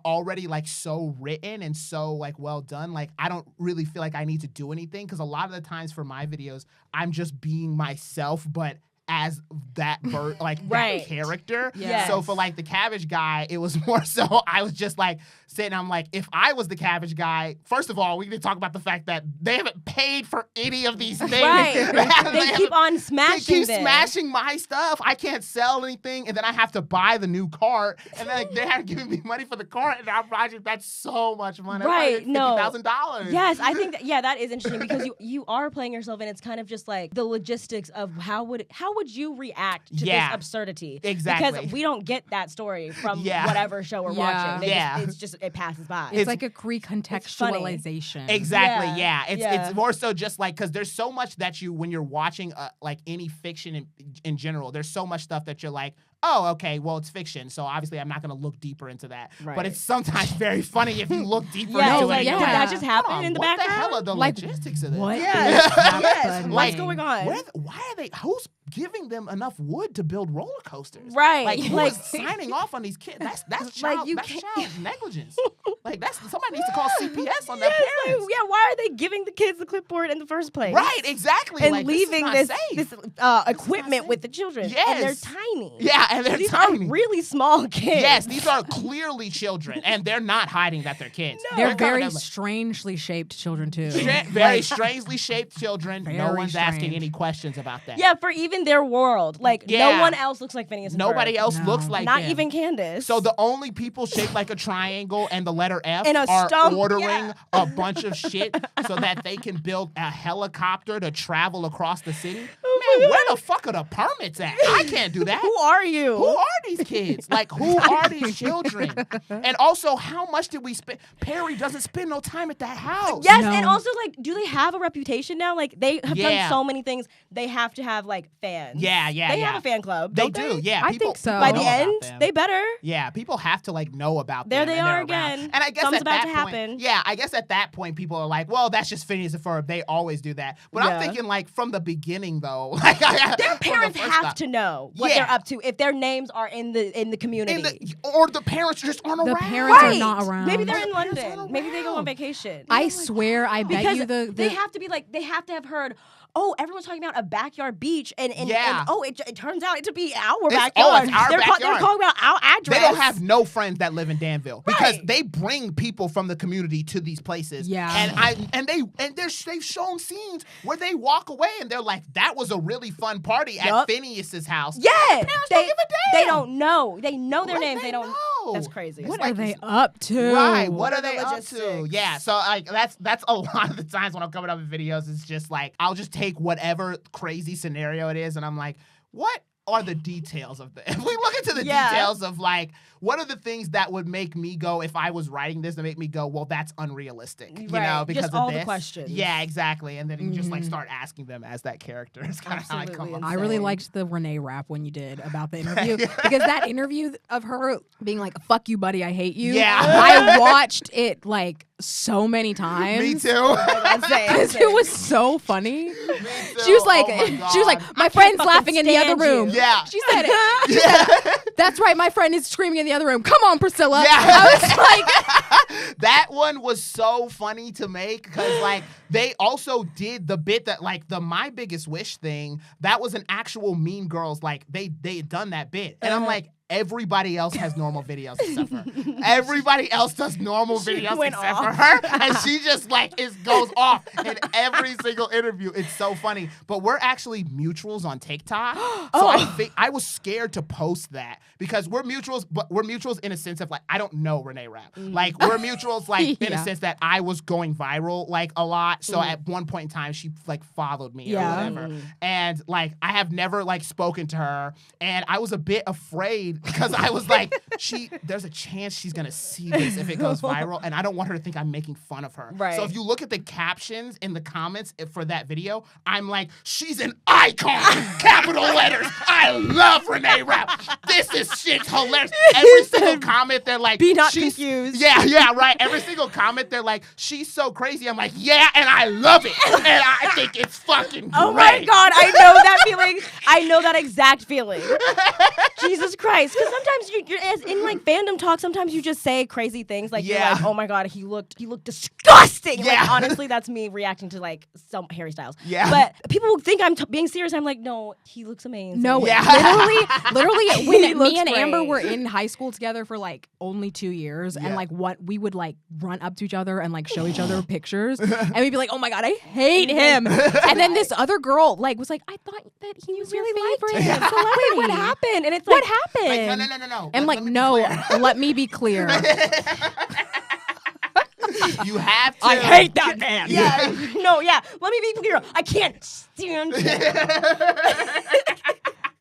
already like so written and so like well done. Like I don't really feel like I need to do anything, because a lot of the times for my videos I'm just being myself, but as that that character. So for like the Cabbage Guy, it was more so I was just like sitting, I'm like, if I was the Cabbage Guy, first of all, we need to talk about the fact that they haven't paid for any of these things. They keep on smashing smashing my stuff. I can't sell anything, and then I have to buy the new cart, and then like, they haven't given me money for the cart, and I'm project, that's so much money. Right, $50,000. Yes, I think that is interesting, because you are playing yourself, and it's kind of just like the logistics of how would you react to this absurdity? Exactly. Because we don't get that story from whatever show we're watching. It's just it passes by. It's like a recontextualization. Exactly. It's more so just like, because there's so much that when you're watching like any fiction in general, there's so much stuff that you're like, oh, okay, well, it's fiction, so obviously I'm not going to look deeper into that. Right. But it's sometimes very funny if you look deeper into it. Did that just happen in the background? What the hell are the logistics of this? What? Yes. Like, what's going on? Why are they? Who's giving them enough wood to build roller coasters? Right. Like, who's signing off on these kids? That's child negligence. Like, somebody needs to call CPS on their parents. Why are they giving the kids the clipboard in the first place? Right, exactly. And like, leaving this equipment with the children. Yes. And they're tiny. Yeah, and they're These tiny. are really small kids. Yes, these are clearly children, and they're not hiding that they're kids. No. They're very strangely shaped children, too. Very strangely shaped children. No one's strange. asking any questions about that. Yeah, for even their world. Like, no one else looks like Phineas and Nobody Ferb. else looks like Not him. even Candace. So the only people shaped like a triangle and the letter F And a are stump, ordering a bunch of shit so that they can build a helicopter to travel across the city. Man, where the fuck are the permits at? I can't do that. Who are you? Who are these kids? Like, who are these children? And also, how much did we spend? Perry doesn't spend no time at that house. Yes, No. and also, like, do they have a reputation now? Like, they have done so many things. They have to have, like, fans. Yeah. They have a fan club. They don't do, they? yeah. I People think so. By know the about end, them. they better. Yeah, people have to like know about There them. they and are they're again. around. And I guess Something's at about that to point, happen. yeah, I guess at that point people are like, well, that's just Phineas and Ferb. They always do that. But I'm thinking like from the beginning though, like Their parents have to know what they're up to if their names are in the community. Or the parents just aren't The around. parents are not around. Maybe they're in parents London. aren't Maybe they go on around. vacation. I swear, I bet because you they have to be like, they have to have heard, oh, everyone's talking about a backyard beach, and oh, it turns out to be our backyard. It's our they're backyard. talking about our address. They don't have no friends that live in Danville because they bring people from the community to these places. Yeah. And they've shown scenes where they walk away and they're like, that was a really fun party at Phineas's house. Yeah. Parents don't give a damn. They don't know. They know their Like, names. They don't know. That's crazy. What are they up to? Right. What are are the they up to? logistics? Yeah. So like that's a lot of the times when I'm coming up with videos, it's just like I'll just take whatever crazy scenario it is and I'm like, what are the details of this? If we look into the details of like, what are the things that would make me go, if I was writing this, to make me go, well, that's unrealistic, you know, because just of all this. the questions. Yeah, exactly. And then you just like start asking them as that character. It's kind of how I come up. I really liked the Renee rap when you did about the interview because that interview of her being like, fuck you, buddy, I hate you. Yeah. I watched it like so many times. Me too. Because it was so funny. She was like, my friend's laughing in the other room. Yeah. She said it. She said, that's right, my friend is screaming in the other room. Come on, Priscilla. Yeah. I was like, that one was so funny to make because like they also did the bit that like the My Biggest Wish thing. That was an actual Mean Girls, like they had done that bit. And I'm like, everybody else has normal videos except for her. Everybody else does normal videos went except for off. her. And she just like goes off in every single interview. It's so funny. But we're actually mutuals on TikTok. So I was scared to post that because we're mutuals, but we're mutuals in a sense of like, I don't know Renee Rapp. Like we're mutuals like in a sense that I was going viral like a lot. So at one point in time, she like followed me or whatever. And like, I have never like spoken to her. And I was a bit afraid because I was like, there's a chance she's going to see this if it goes viral. And I don't want her to think I'm making fun of her. Right. So if you look at the captions in the comments for that video, I'm like, she's an icon, capital letters. I love Renee Rapp. This is shit's hilarious. Every single comment, they're like, Be not confused. Yeah, right. Every single comment, they're like, she's so crazy. I'm like, yeah, and I love it. And I think it's fucking great. Oh my God, I know that feeling. I know that exact feeling. Jesus Christ. Because sometimes you're as in like fandom talk, sometimes you just say crazy things. Like, you're like, oh my God, he looked disgusting. Yeah. Like, honestly, that's me reacting to like some Harry Styles. Yeah. But people will think I'm being serious. I'm like, no, he looks amazing. No, Yeah. literally, He when looks me and Amber great. were in high school together for like only 2 years, and like what we would like run up to each other and like show each other pictures, and we'd be like, "Oh my God, I hate him." And then this other girl like was like, "I thought that he was really your liked favorite." him. celebrity." Wait, what happened? And it's What like, happened? Like, no. I'm like, Let me be no, clear. let me be clear. You have to. I hate that man. yeah, no, yeah. Let me be clear. I can't stand him.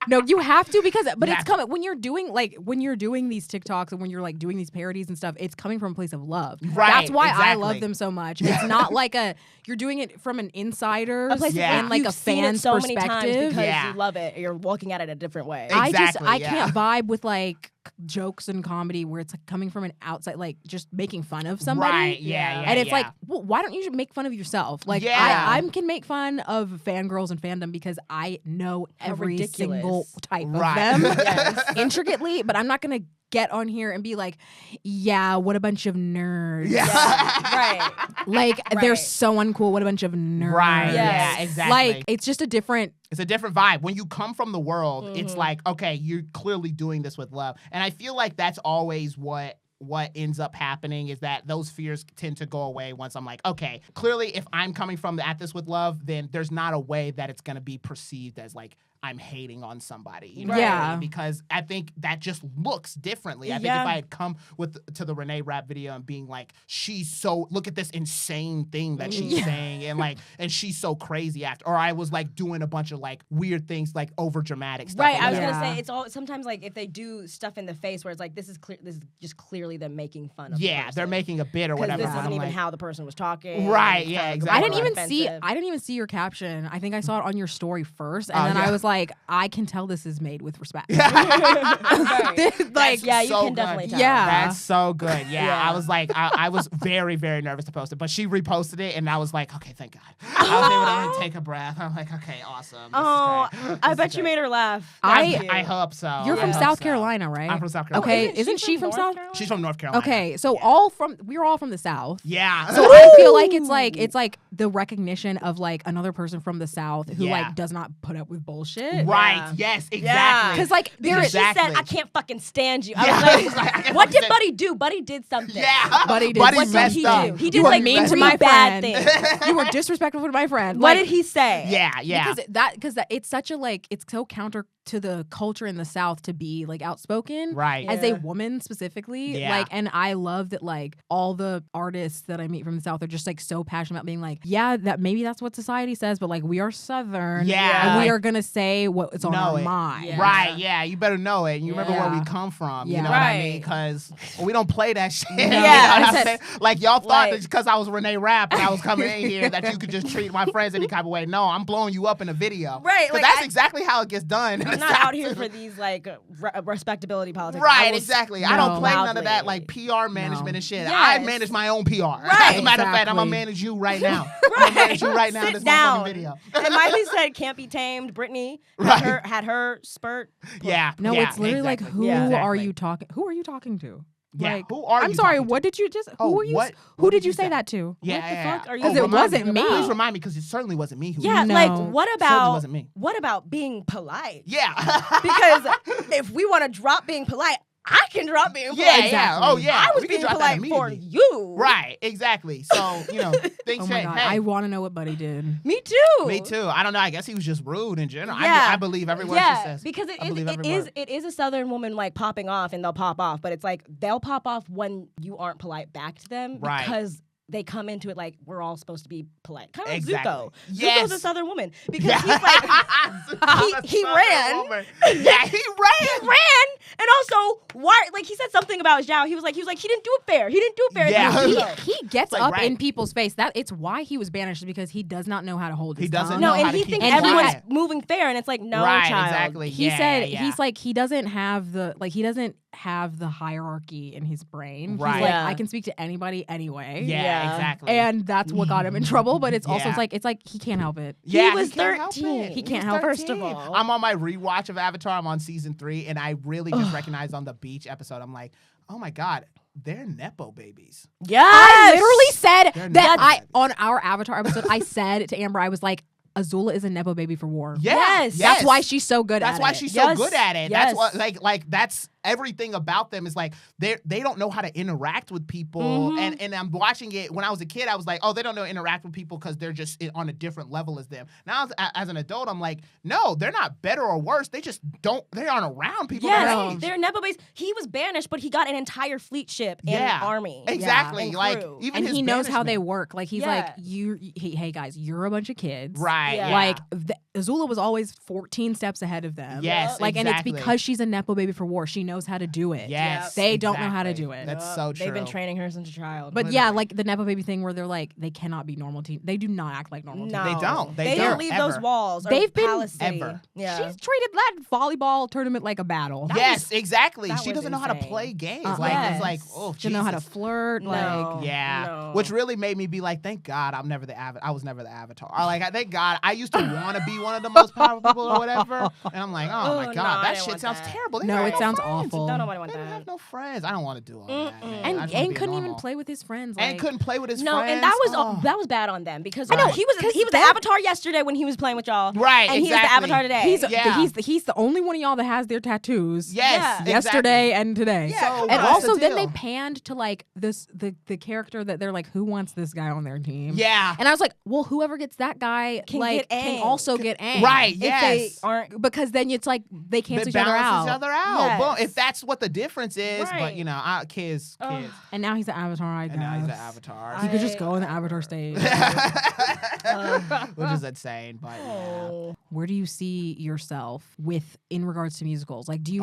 No, you have to but Yeah. it's coming when you're doing these TikToks and when you're like doing these parodies and stuff, it's coming from a place of love. Right, That's why I exactly. love them so much. It's not like you're doing it from an insider's A place Yeah. and like a you've seen it fan's so many times perspective. because Yeah. you love it. You're looking at it a different way. Exactly, I yeah. can't vibe with like jokes and comedy where it's like coming from an outside, like just making fun of somebody. Right, yeah. And it's yeah. like, well, why don't you make fun of yourself? Like, Yeah. I can make fun of fangirls and fandom because I know every ridiculous. single type Right. of them Yes. intricately, but I'm not going to get on here and be like, yeah, what a bunch of nerds. Yeah. Right. Like, they're Right. so uncool. What a bunch of nerds. Right, Yes. yeah, exactly. Like, it's just a different. It's a different vibe. When you come from the world, it's like, okay, you're clearly doing this with love. And I feel like that's always what ends up happening is that those fears tend to go away once I'm like, okay, clearly if I'm coming from at this with love, then there's not a way that it's going to be perceived as like I'm hating on somebody. You know what I Yeah. mean? Because I think that just looks differently. I think Yeah. if I had come to the Renee Rapp video and being like, look at this insane thing that she's saying and she's so crazy or I was like doing a bunch of like weird things like over dramatic stuff. Right, or I was whatever. gonna Yeah. say it's all sometimes like if they do stuff in the face where it's like this is just clearly them making fun of. the Yeah, they're person. making a bit or Because whatever. this but isn't I'm even like, how the person was talking. Right, It's yeah, kind of exactly. I didn't even offensive. see your caption. I think I saw it on your story first, and Oh, then yeah. I was like, I can tell this is made with respect. Right. Like, Yeah, you so can good. definitely tell. Yeah. That's so good. Yeah, Yeah. I was like, I was very, very nervous to post it, but she reposted it, and I was like, okay, thank God. I was able to like, take a breath. I'm like, okay, awesome. This Oh, is great. I This bet is you great. made her laugh. I- Thank you. I hope so. You're I from hope South so. Carolina, right? I'm from South Carolina. Okay, isn't she from North South? Carolina? She's from North Carolina. Okay, so we're all from the South. Yeah. So I feel like it's like the recognition of like another person from the South who Yeah. like does not put up with bullshit. Right. Yeah. Yes. Yeah. Exactly. Because like there Because is she said, Exactly. I can't fucking stand you. Yeah. I was I like, can't what fucking did stand- Buddy do? Buddy did something. Yeah. Buddy did What something. did messed he up. do? He You did were like mean to three my bad friend. things. You were disrespectful to my friend. What Like, did he say? Yeah. Yeah. Because it's such a like it's so counter to the culture in the South to be like outspoken. Right. As a Yeah. woman specifically, Yeah. like, and I love that like all the artists that I meet from the South are just like so passionate about being like, yeah, that maybe that's what society says, but like we are Southern, Yeah. and we Like, are gonna say what's on know our it. mind. Yeah. Right, yeah, you better know it. You remember where Yeah. we come from. You Yeah. know what I Right. mean? Because we don't play that shit. No. You know Yeah. what I'm I said- saying? Like, y'all thought Like- that because I was Renee Rapp and I was coming in here that you could just treat my friends any type of way. No, I'm blowing you up in a video. Right, 'Cause like, that's I- exactly how it gets done. I'm not out here for these like respectability politics. I Right, will exactly. I don't No. play none of that loudly. like PR management No. and shit. Yes. I manage my own PR. Right. As a matter of fact, I'm gonna Exactly. manage you right now. I'm gonna manage you right now in Sit this down. motherfucking video. And Miley said can't be tamed. Brittany Right. had her spurt. Yeah. No, yeah, it's literally like, exactly. who Yeah. are Exactly. you talking? Who are you talking to? Yeah, Like, who are you? I'm sorry. talking to? What did you just? Oh, Who were you? what Who did you you say say? that to? Yeah, What the yeah, fuck yeah. are you Because it talking wasn't about? me. Please remind me, because it certainly wasn't me. Yeah, No. like what Certainly about wasn't me. what about being polite? Yeah. Because if we want to drop being polite, I can drop being polite. Yeah, yeah. Exactly. Oh, yeah. I was We can being drop that polite for immediately. you. Right, exactly. So, things Oh my change. god, Hey, I want to know what Buddy did. Me too. me too. I don't know. I guess he was just rude in general. Yeah. I believe every word yeah, she says. because I believe every word. it is a Southern woman like popping off, and they'll pop off, but it's like they'll pop off when you aren't polite back to them Right. because they come into it like we're all supposed to be polite. Kind of like Exactly. Zuko. Yes. Zuko's a Southern woman because he's like he ran. Yeah, he ran. He ran, and also why? Like he said something about Zhao. He was like he didn't do it fair. He didn't do it fair. Yeah. He didn't do it. He gets Like, up right. in people's face. It's why he was banished, because he does not know how to hold his He doesn't tongue. know No, how and to he keep thinks it everyone's quiet. moving fair, and it's like no, Right, child. exactly. He Yeah, said yeah. he's like he doesn't have the hierarchy in his brain. Right. He's like, Yeah. I can speak to anybody anyway. Yeah, Yeah. exactly. And that's what got him in trouble. But it's also Yeah. it's like he can't help it. Yeah, He was can't help 13. it. He can't was help it. 13. First of all. I'm on my rewatch of Avatar. I'm on season 3, and I really just recognized on the beach episode, I'm like, oh my God, they're Nepo babies. Yes. I literally said They're that nuts. on our Avatar episode, I said to Amber, I was like, Azula is a Nepo baby for war. Yeah, Yes. That's why she's so good That's at why it. she's Yes. so good at it. Yes. That's what like that's everything about them is like they don't know how to interact with people. Mhm. And I'm watching it when I was a kid. I was like, oh, they don't know how to interact with people because they're just on a different level as them. Now as an adult, I'm like, no, they're not better or worse. They just they aren't around people their Yes, age. they're Nepo babies. He was banished, but he got an entire fleet ship and Yeah. an army. Exactly. And Like crew. even And his he knows how they banishment. work. Like he's Yeah. like, hey guys, you're a bunch of kids. Right. Yeah. Yeah. Like Azula was always 14 steps ahead of them. Yes. Like, exactly. and it's because she's a Nepo baby for war. She knows how to do it. Yes. They don't know how to exactly. do it. That's Yup. so true. They've been training her since a child. But yeah, Literally. like the Nepo baby thing where they're like, they cannot be normal teen. They do not act like normal no, teens. They don't. They They don't, don't leave those ever. walls. Or They've been- Palace City. ever. Yeah. She's treated that volleyball tournament like a battle. Yes, exactly. that She was doesn't know how to insane. play games. Uh-uh. Like Yes. it's like, oh, She know how to Jesus. flirt. No. Like, Yeah, No. which really made me be like, thank God I was never the Avatar. Or like, thank God I used to want to be one of the most powerful people or whatever. And I'm like, oh my Oh, God, no, I that didn't shit want sounds that. terrible. They No, don't it have sounds friends. awful. No, nobody want They don't that. have no friends. I don't want to do all that. Man. I and just wanna be couldn't even normal. play with his friends. And Like, couldn't play with his No, friends. and that Oh. was bad on them because I know, he was the Avatar yesterday when he was playing with y'all. Right, And he is the exactly. Avatar today. he's the only one of y'all that has their tattoos. Yes, Yeah. Yesterday and today. Yeah, So come And on. what's also the then they deal? panned to like the character that they're like, who wants this guy on their team? Yeah. And I was like, well, whoever gets that guy Can like get can Aang. also get Aang. Right. If Yes. they aren't Because then it's like they cancel They each other balance out. each other out. Yes. Boom. If that's what the difference is, but Right. you know, kids. And now he's the Avatar, I guess. And now he's an Avatar. He could just I- go on the Avatar stage. Which is insane, but yeah. Oh. Where do you see yourself in regards to musicals? Like, do you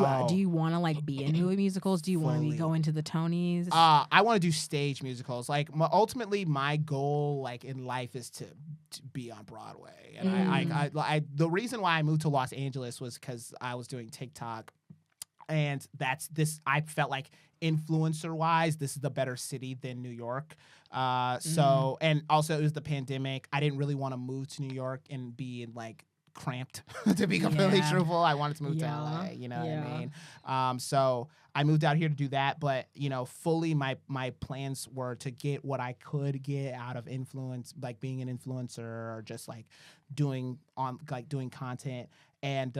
want to like be into musicals? Do you want to Fully. go into the Tonys? I want to do stage musicals. Like, ultimately, my goal, like in life, is to be on Broadway. And I the reason why I moved to Los Angeles was because I was doing TikTok, and I felt like influencer wise, this is the better city than New York. So, and also it was the pandemic. I didn't really want to move to New York and be in like cramped to be completely Yeah. truthful. I wanted to move to Yeah. LA, you know what Yeah. I mean? So I moved out here to do that, but you know, fully my plans were to get what I could get out of influence, like being an influencer or just like doing content, and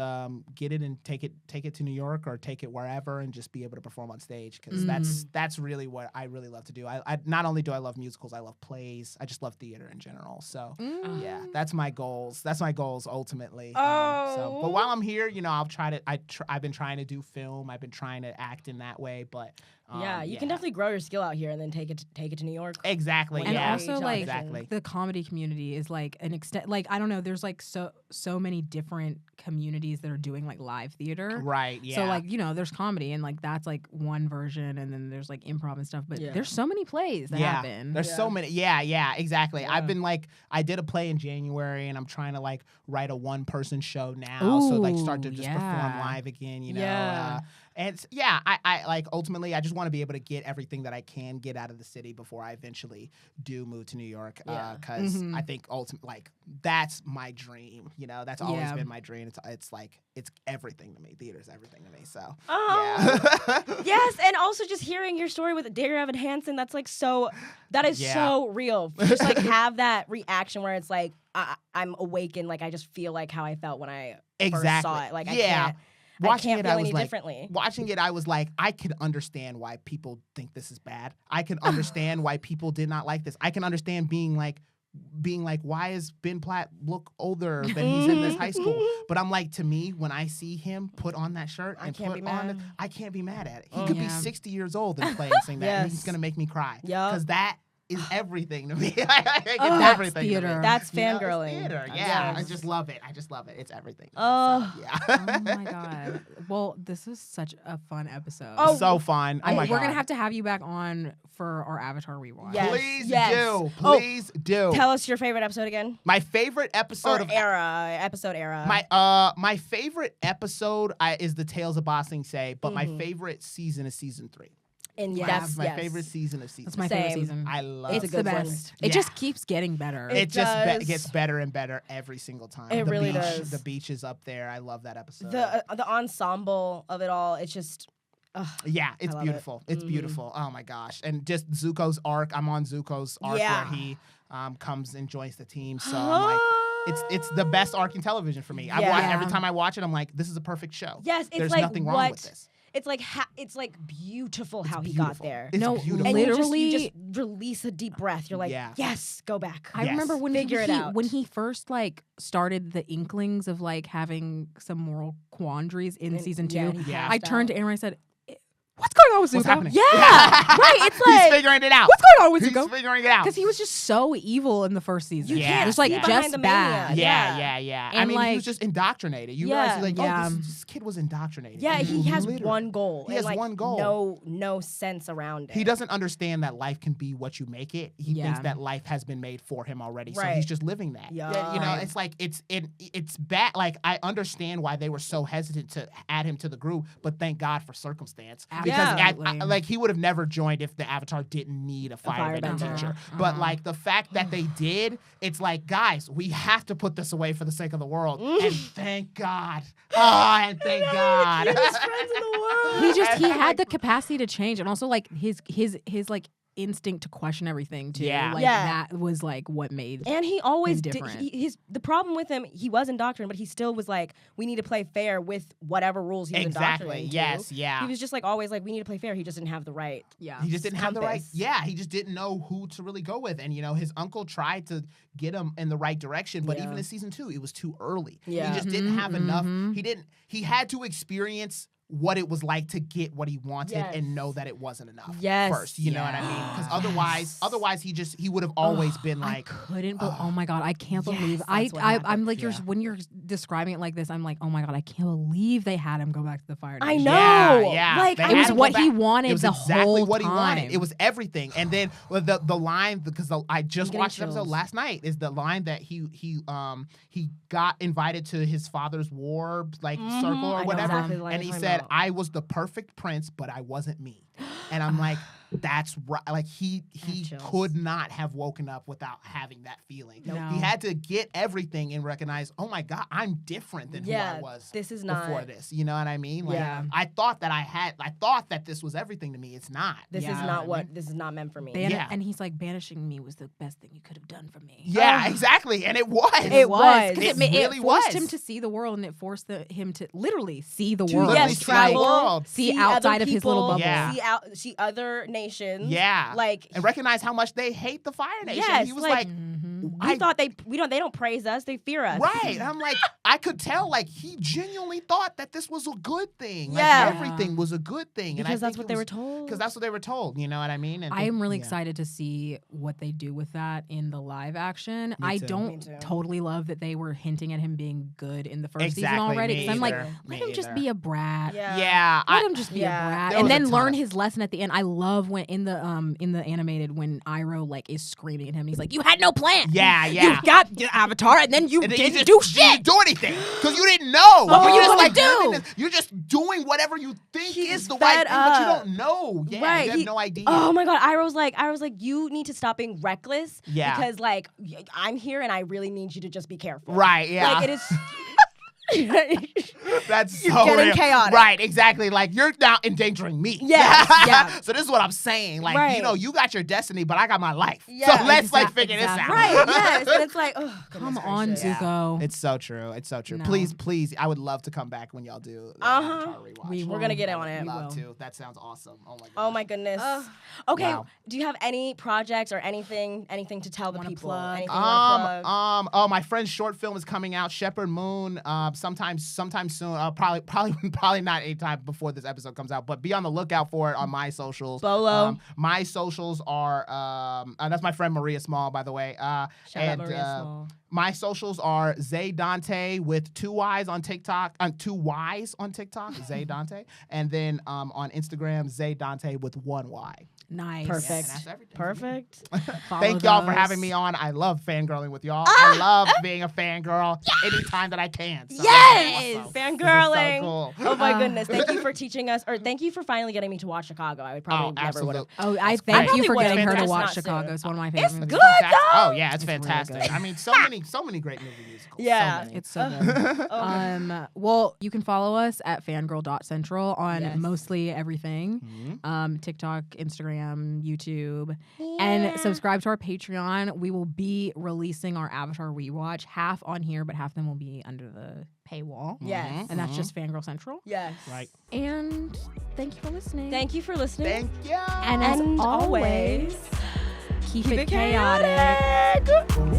get it and take it to New York or take it wherever and just be able to perform on stage, because that's really what I really love to do. I not only do I love musicals, I love plays. I just love theater in general. So yeah, that's my goals. That's my goals ultimately. But while I'm here, you know, I've been trying to do film. I've been trying to act in that way, but you can definitely grow your skill out here and then take it to New York. exactly. And yeah. also, like, exactly. the comedy community is like an extent. Like, I don't know. There's like so many different communities that are doing like live theater. Right. Yeah. So like, you know, there's comedy and like that's like one version, and then there's like improv and stuff. But Yeah. there's so many plays that happen. There's so many. Yeah, exactly. Yeah. I've been like, I did a play in January, and I'm trying to like write a 1-person show now. So like start to just perform yeah. live again, you know. Yeah. And yeah, I like ultimately I just want to be able to get everything that I can get out of the city before I eventually do move to New York. Because I think ultimately like that's my dream. You know, that's always been my dream. It's like it's everything to me. Theater's everything to me. So yeah. Yes, and also just hearing your story with Dear Evan Hansen, that's like so so real. Just like have that reaction where it's like I'm awakened, like I just feel like how I felt when I first saw it. Like I can't feel any differently. Watching it, I was like, I can understand why people think this is bad. I can understand why people did not like this. I can understand being like, why is Ben Platt look older than he's in this high school? But I'm like, to me, when I see him put on that shirt and put on, I can't be mad at it. He could be 60 years old and play and sing that, and he's gonna make me cry. Because that is everything to me. It's everything. Theater. To me. That's fangirling. Theater. Yeah, I just love it. It's everything. Oh, yeah. Oh my god. Well, this is such a fun episode. Oh, so fun. Oh my god. We're gonna have you back on for our Avatar rewatch. Yes. Please do. Tell us your favorite episode again. My favorite episode episode era. My favorite episode is the Tales of Ba Sing Se, but my favorite season is season 3. And that's my favorite season of season. That's my favorite season. I love it. It's the best. It just keeps getting better. It just gets better and better every single time. It really does. The beach is up there. I love that episode. The ensemble of it all. It's just. Yeah, it's beautiful. It's beautiful. Oh my gosh. And just Zuko's arc. I'm on Zuko's arc where he comes and joins the team. So I'm like, it's the best arc in television for me. Every time I watch it, I'm like, this is a perfect show. Yes, it's There's like nothing wrong with this. It's like beautiful how he got there. It's beautiful. And literally, you just release a deep breath. You're like, yes, go back. I remember when he first like started the inklings of like having some moral quandaries in season 2. I turned to Aaron and I said, what's going on with Zuko? What's happening? Yeah, right. It's like he's figuring it out. What's going on with Zuko? He's figuring it out because he was just so evil in the first season. You can't just like just bad. Yeah. And I mean, like, he was just indoctrinated. You realize, like, this kid was indoctrinated. Yeah, he has one goal. He has one goal. No sense around it. He doesn't understand that life can be what you make it. He thinks that life has been made for him already, so he's just living that. Yeah. You know, it's like it's bad. Like I understand why they were so hesitant to add him to the group, but thank God for circumstance because like he would have never joined if the Avatar didn't need a firebender teacher. But like the fact that they did, it's like, guys, we have to put this away for the sake of the world. And thank God. Oh, and thank God. Cutest friends in the world. He had the capacity to change, and also like his like instinct to question everything too. That was like what made and he always him did. different. The problem with him, he was indoctrinated, but he still was like, we need to play fair with whatever rules he was indoctrinated to. He was just like always like, we need to play fair. He just didn't have the right. He just didn't have the right. Yeah, he just didn't know who to really go with, and you know his uncle tried to get him in the right direction, but even in season 2, it was too early. He just didn't have enough. He had to experience what it was like to get what he wanted and know that it wasn't enough first. You know what I mean? Because otherwise he would have always been like, I couldn't. Oh my god, I can't believe I'm like when you're describing it like this, I'm like, oh my god, I can't believe they had him go back to the fire. I know. Like it was what he wanted. It was the exactly whole what time. he wanted. It was everything. And then the line, because I just watched the episode last night, is the line that he got invited to his father's war circle or whatever, and he said, I was the perfect prince, but I wasn't me. And I'm like, that's right. Like he could not have woken up without having that feeling. No. He had to get everything and recognize, oh my God, I'm different than who I was before this. You know what I mean? Like, I thought that this was everything to me. It's not. This is not meant for me. And he's like, banishing me was the best thing you could have done for me. Yeah, exactly. And it was. It was. It forced him to see the world, and it forced him to literally see the world. Yes, travel, see outside of his little bubble. See other nations. Yeah. Like, and recognize how much they hate the Fire Nation. Yes, he was like we thought they don't praise us, they fear us. Right. I'm like, I could tell like he genuinely thought that this was a good thing. Yeah. Like everything was a good thing. Because that's what they were told. Because that's what they were told, you know what I mean? And I am really excited to see what they do with that in the live action. I don't totally love that they were hinting at him being good in the first season already. Because I'm like, let him just be a brat. Yeah. Let him just be a brat. And then learn his lesson at the end. I love when in the animated when Iroh like is screaming at him and he's like, you had no plan. Yeah. You got the Avatar, and then you And then didn't you do just shit. didn't do anything because you didn't know. What were you just gonna do? living this- You're just doing whatever you think He is is the right fed thing, but you up. don't know. Yeah, Right, you have no idea. Oh my god, I was like, you need to stop being reckless. Yeah. Because like I'm here and I really need you to just be careful. Right, yeah. Like it is. That's You're so getting real. chaotic. Right, exactly. Like you're now endangering me. Yes, yeah. So this is what I'm saying. Like, Right. you know, you got your destiny, but I got my life. Yeah, so let's like figure exactly. this out. Right. Yes. And it's like, oh, Come on, Zuko. It's so true. It's so true. No. Please. I would love to come back when y'all do the Avatar rewatch. We We're gonna get on it. I would We love will. to. That sounds awesome. Oh my god. Oh my goodness. Okay. Wow. Do you have any projects or anything to tell the Wanna people? plug? Anything you wanna plug? Oh, my friend's short film is coming out, Shepherd Moon. Sometime soon. Probably not anytime before this episode comes out, but be on the lookout for it on my socials. Bolo. My socials are that's my friend Maria Small, by the way. Shout out Maria Small. My socials are Zay Dante with 2 Y's on TikTok, 2 Y's on TikTok, Zay Dante, and then on Instagram, Zay Dante with 1 Y. Nice. Perfect. Yeah, and that's everything. Perfect. Thank y'all for having me on. I love fangirling with y'all. I love being a fangirl anytime that I can. So Yes! awesome. Fangirling. This is so cool. Oh my goodness. Thank you for teaching us, or thank you for finally getting me to watch Chicago. I would probably never would have. absolutely. Oh, I It's thank great. you for Probably getting her would've. to It's watch not Chicago. soon. It's one of my It's favorite movies. good. Fantastic. though. Oh yeah, it's really fantastic. good. I mean, so many great movie musicals. Yeah. So many. It's so good. Well, you can follow us at fangirl.central on Yes. mostly everything. Mhm. TikTok, Instagram, YouTube. And subscribe to our Patreon. We will be releasing our Avatar rewatch, half on here, but half of them will be under the paywall. Yes. And that's just Fangirl Central. Yes. Right. And thank you for listening. Thank you for listening. Thank you. And as And always, always, keep keep it it chaotic. chaotic.